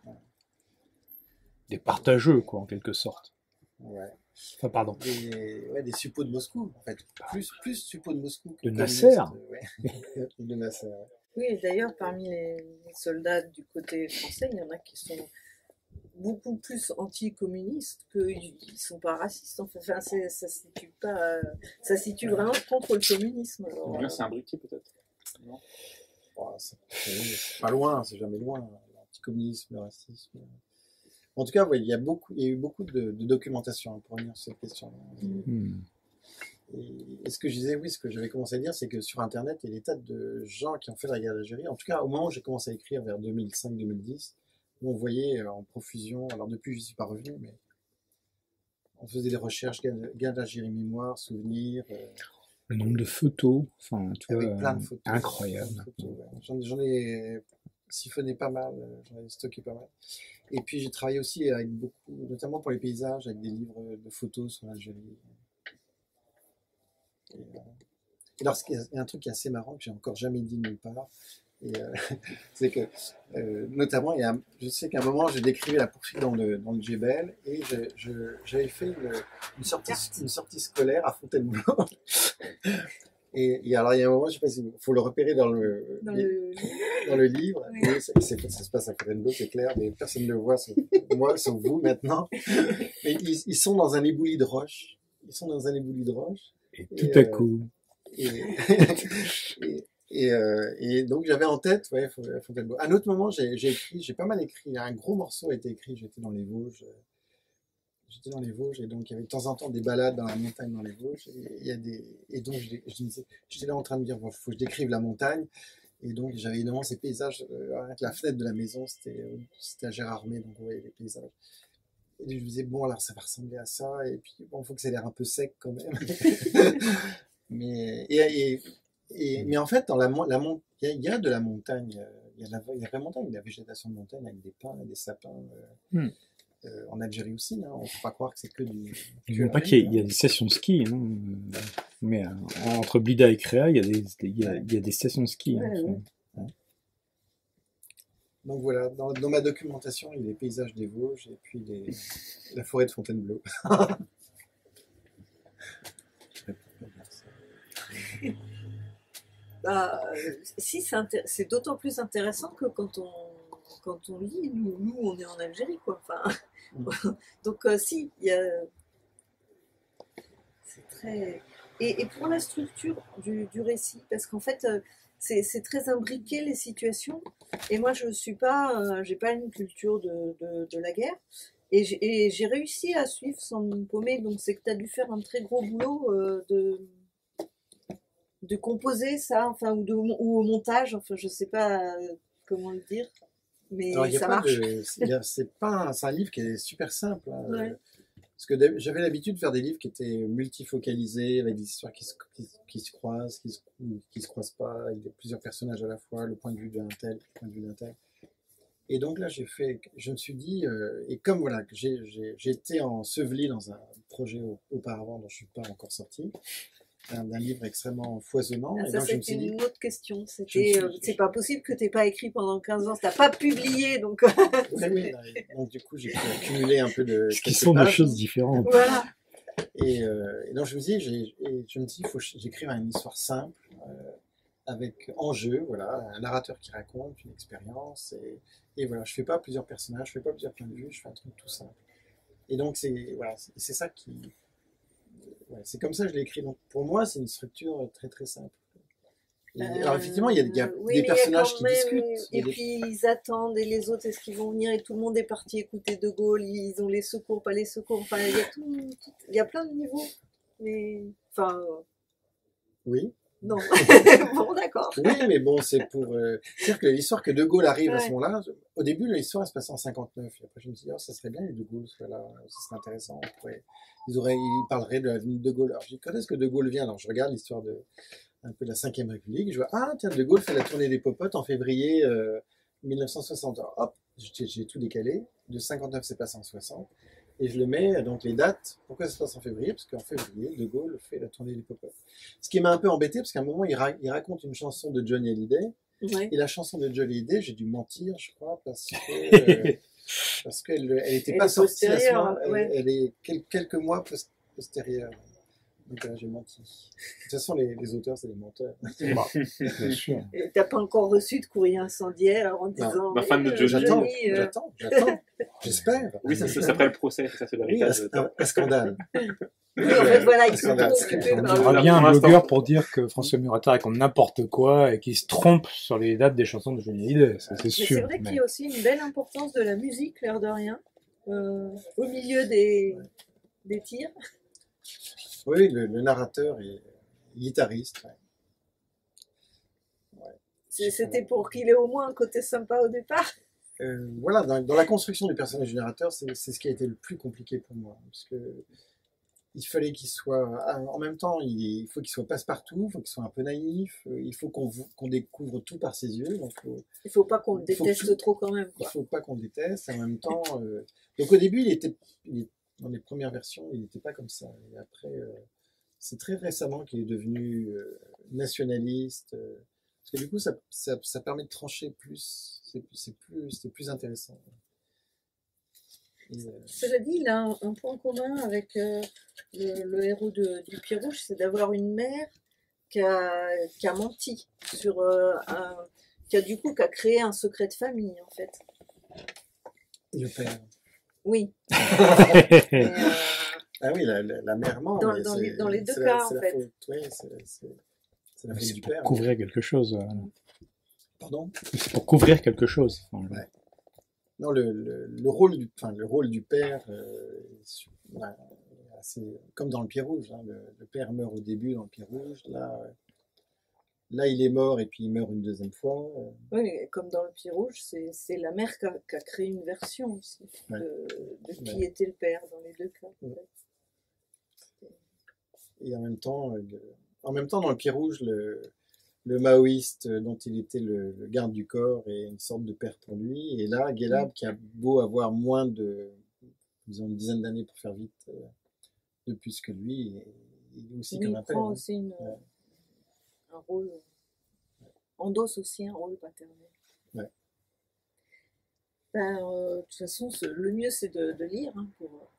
Des partageux, quoi, en quelque sorte. Ouais. Enfin, pardon. Des suppôts de Moscou, en fait. Plus suppôts de Moscou que De communistes, Nasser. Ouais. De Nasser, ouais. Oui, et d'ailleurs, parmi les soldats du côté français, il y en a qui sont beaucoup plus anticommunistes qu'ils ne sont pas racistes. Enfin, ça se situe pas, ça se situe vraiment contre le communisme. Alors, Ou bien c'est imbriqué peut-être. Non. C'est pas loin, c'est jamais loin. L'anticommunisme, le racisme. En tout cas, ouais, il y a eu beaucoup de documentation hein, pour revenir sur cette question. Et ce que je disais, oui, ce que j'avais commencé à dire, c'est que sur Internet, il y a des tas de gens qui ont fait la guerre d'Algérie. En tout cas, au moment où j'ai commencé à écrire, vers 2005-2010, où on voyait en profusion, alors depuis, je n'y suis pas revenu, mais on faisait des recherches, guerre d'Algérie, mémoire, souvenirs. Le nombre de photos, enfin, tu vois, avec plein de photos. incroyable. Plein de photos, ouais. J'en ai siphonné pas mal, j'en ai stocké pas mal. Et puis j'ai travaillé aussi avec beaucoup, notamment pour les paysages, avec des livres de photos sur l'Algérie. Et alors, il y a un truc qui est assez marrant que j'ai encore jamais dit nulle part, c'est que, notamment, je sais qu'à un moment, j'ai décrivé la poursuite dans le Djebel et j'avais fait une sortie scolaire à Fontainebleau. Et alors, il y a un moment, je sais pas s'il faut le repérer dans le livre. Oui. Et ça se passe à Fontainebleau, c'est clair, mais personne ne le voit, sauf moi, sauf vous maintenant. Mais ils sont dans un éboulis de roches. Et tout à coup. Et donc j'avais en tête, ouais, Fontainebleau. À un autre moment, j'ai pas mal écrit. Un gros morceau a été écrit. J'étais dans les Vosges. Et donc il y avait de temps en temps des balades dans la montagne dans les Vosges. Et donc j'étais là en train de dire, bon, faut que je décrive la montagne. Et donc j'avais évidemment ces paysages avec la fenêtre de la maison. C'était à Gérardmer, donc on voyait les paysages. Et je me disais, bon, alors ça va ressembler à ça. Et puis bon, faut que ça ait l'air un peu sec quand même. Mais en fait, dans il y a de la montagne, il y a la vraie montagne, de la végétation de montagne avec des pins et des sapins. En Algérie aussi, hein, on ne peut pas croire que c'est que du. Je ne veux pas qu'il y a des stations de ski, hein, mais entre Blida et Créa, il y a des stations de ski. Ouais, hein, ouais. Donc voilà, dans ma documentation, il y a les paysages des Vosges et puis la forêt de Fontainebleau. Si, c'est d'autant plus intéressant que quand on lit, nous on est en Algérie, quoi. Enfin, donc si, il y a, c'est très. Et pour la structure du récit, parce qu'en fait, c'est très imbriqué les situations. Et moi, je suis pas, j'ai pas une culture de la guerre. Et j'ai réussi à suivre sans me paumer. Donc c'est que tu as dû faire un très gros boulot de composer ça, enfin, ou au montage, enfin, je sais pas comment le dire, mais Alors, ça marche. C'est un livre qui est super simple. Hein, Ouais. parce que j'avais l'habitude de faire des livres qui étaient multifocalisés, avec des histoires qui se croisent, qui se croisent pas, avec plusieurs personnages à la fois, le point de vue d'un tel, le point de vue d'un tel. Et donc là, je me suis dit, et comme voilà, j'ai été enseveli dans un projet auparavant dont je suis pas encore sorti, d'un livre extrêmement foisonnant. Ah, Et ça, donc, je me c'était suis dit, une autre question. je me C'était, suis- c'est pas possible que t'aies pas écrit pendant 15 ans, t'as pas publié, donc oui, donc du coup, j'ai pu accumuler un peu de. Ce qui quelques sont deux pages. choses différentes. voilà. Et donc je me dis, il faut que j'écrive une histoire simple, avec enjeu, voilà, un narrateur qui raconte une expérience, et voilà, je fais pas plusieurs personnages, je fais pas plusieurs points de vue, je fais un truc tout simple. Et donc c'est ça qui, ouais, c'est comme ça que je l'ai écrit. Donc pour moi, c'est une structure très très simple. Alors effectivement, il y a Oui, des mais personnages quand qui même, discutent. et puis ils attendent, et les autres, est-ce qu'ils vont venir, et tout le monde est parti écouter De Gaulle, ils ont les secours, pas les secours, enfin, il y a il y a plein de niveaux, mais, enfin, Oui. non. Bon, d'accord. Oui, mais bon, c'est pour. C'est-à-dire que l'histoire que De Gaulle arrive à ce Ouais. moment-là, au début, l'histoire elle se passe en 59. Et après, je me suis dit, oh, ça serait bien que De Gaulle soit là, ça serait intéressant. Ils parleraient de l'avenue de De Gaulle. Alors, je dis, quand est-ce que De Gaulle vient? Alors, je regarde l'histoire un peu de la 5e République. Je vois, ah, tiens, De Gaulle fait la tournée des popotes en février 1960. Alors, hop, j'ai tout décalé. De 59, c'est passé en 60. Et je le mets, donc les dates. Pourquoi ça se passe en février? Parce qu'en février, De Gaulle fait la tournée du pop-up. Ce qui m'a un peu embêté, parce qu'à un moment, il raconte une chanson de Johnny Hallyday. Ouais. Et la chanson de Johnny Hallyday, j'ai dû mentir, je crois, parce que parce qu'elle n'était Elle pas est sortie à ce postérieure, moment. ouais. Elle est quelques mois postérieure. Donc j'ai menti. De toute façon, les auteurs, c'est des menteurs. Bah, bien sûr. Et t'as pas encore reçu de courrier incendiaire en disant. ma fan de eh, Johnny. J'attends. J'espère. Oui, ça c'est après le procès, c'est ça, c'est Oui, l'héritage. un scandale. Oui, en fait, voilà, ils sont Scandale. tout occupés On par dira le. bien un Pour l'instant. blogueur pour dire que François Murateur raconte n'importe quoi et qu'il se trompe sur les dates des chansons de Johnny Hallyday, ça c'est Mais sûr. c'est vrai qu'il y a aussi une belle importance de la musique, l'air de rien, au milieu des tirs. Oui, le narrateur est guitariste. Ouais. C'était pour qu'il ait au moins un côté sympa au départ. Voilà, dans la construction du personnage du narrateur, c'est ce qui a été le plus compliqué pour moi. Parce que il fallait qu'il soit. En même temps, il faut qu'il soit passe-partout, il faut qu'il soit un peu naïf, il faut qu'on découvre tout par ses yeux. Donc, Il faut pas qu'on le Il faut déteste tout- trop quand même. il Quoi. faut pas qu'on le déteste. En même temps. Donc au début, dans les premières versions, il n'était pas comme ça. Et après, c'est très récemment qu'il est devenu nationaliste. Parce que du coup, ça permet de trancher plus. C'est plus intéressant. Et, Cela dit, il a un point commun avec le héros du Pied Rouge, c'est d'avoir une mère qui a menti sur qui a créé un secret de famille en fait. le père. Oui. Mais, Ah oui, la mère ment. Dans- mais dans c'est- les- dans les deux c'est cas, la- en c'est la fait. faute- oui, c'est la faute C'est du pour père. couvrir quelque chose. Pardon? C'est pour couvrir quelque chose. Enfin, Ouais. Non, le rôle du père, c'est comme dans le Pied Rouge. Hein, le père meurt au début dans le Pied Rouge. Là, il est mort et puis il meurt une deuxième fois. oui, mais comme dans le Pied Rouge, c'est la mère qui a créé une version aussi Ouais. de qui Ouais. était le père dans les deux cas. en Ouais. fait. Et en même temps, dans le Pied Rouge, le maoïste dont il était le garde du corps est une sorte de père pour lui. Et là, Gellab, qui a beau avoir disons une dizaine d'années pour faire vite, de plus que lui, il est aussi Mais comme il un père. prend Hein. aussi Ouais. un rôle, endosse aussi un rôle paternel. Ouais. Ben, de toute façon, le mieux c'est de lire hein, pour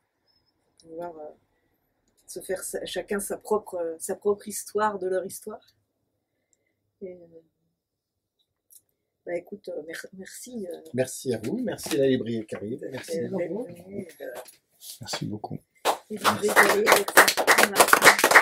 pouvoir se faire chacun sa propre histoire de leur histoire. Et, ben, écoute, merci. Merci à vous, merci à la librairie Caribe, merci. d'être venu, Merci beaucoup. et de régaler avec ça. Voilà.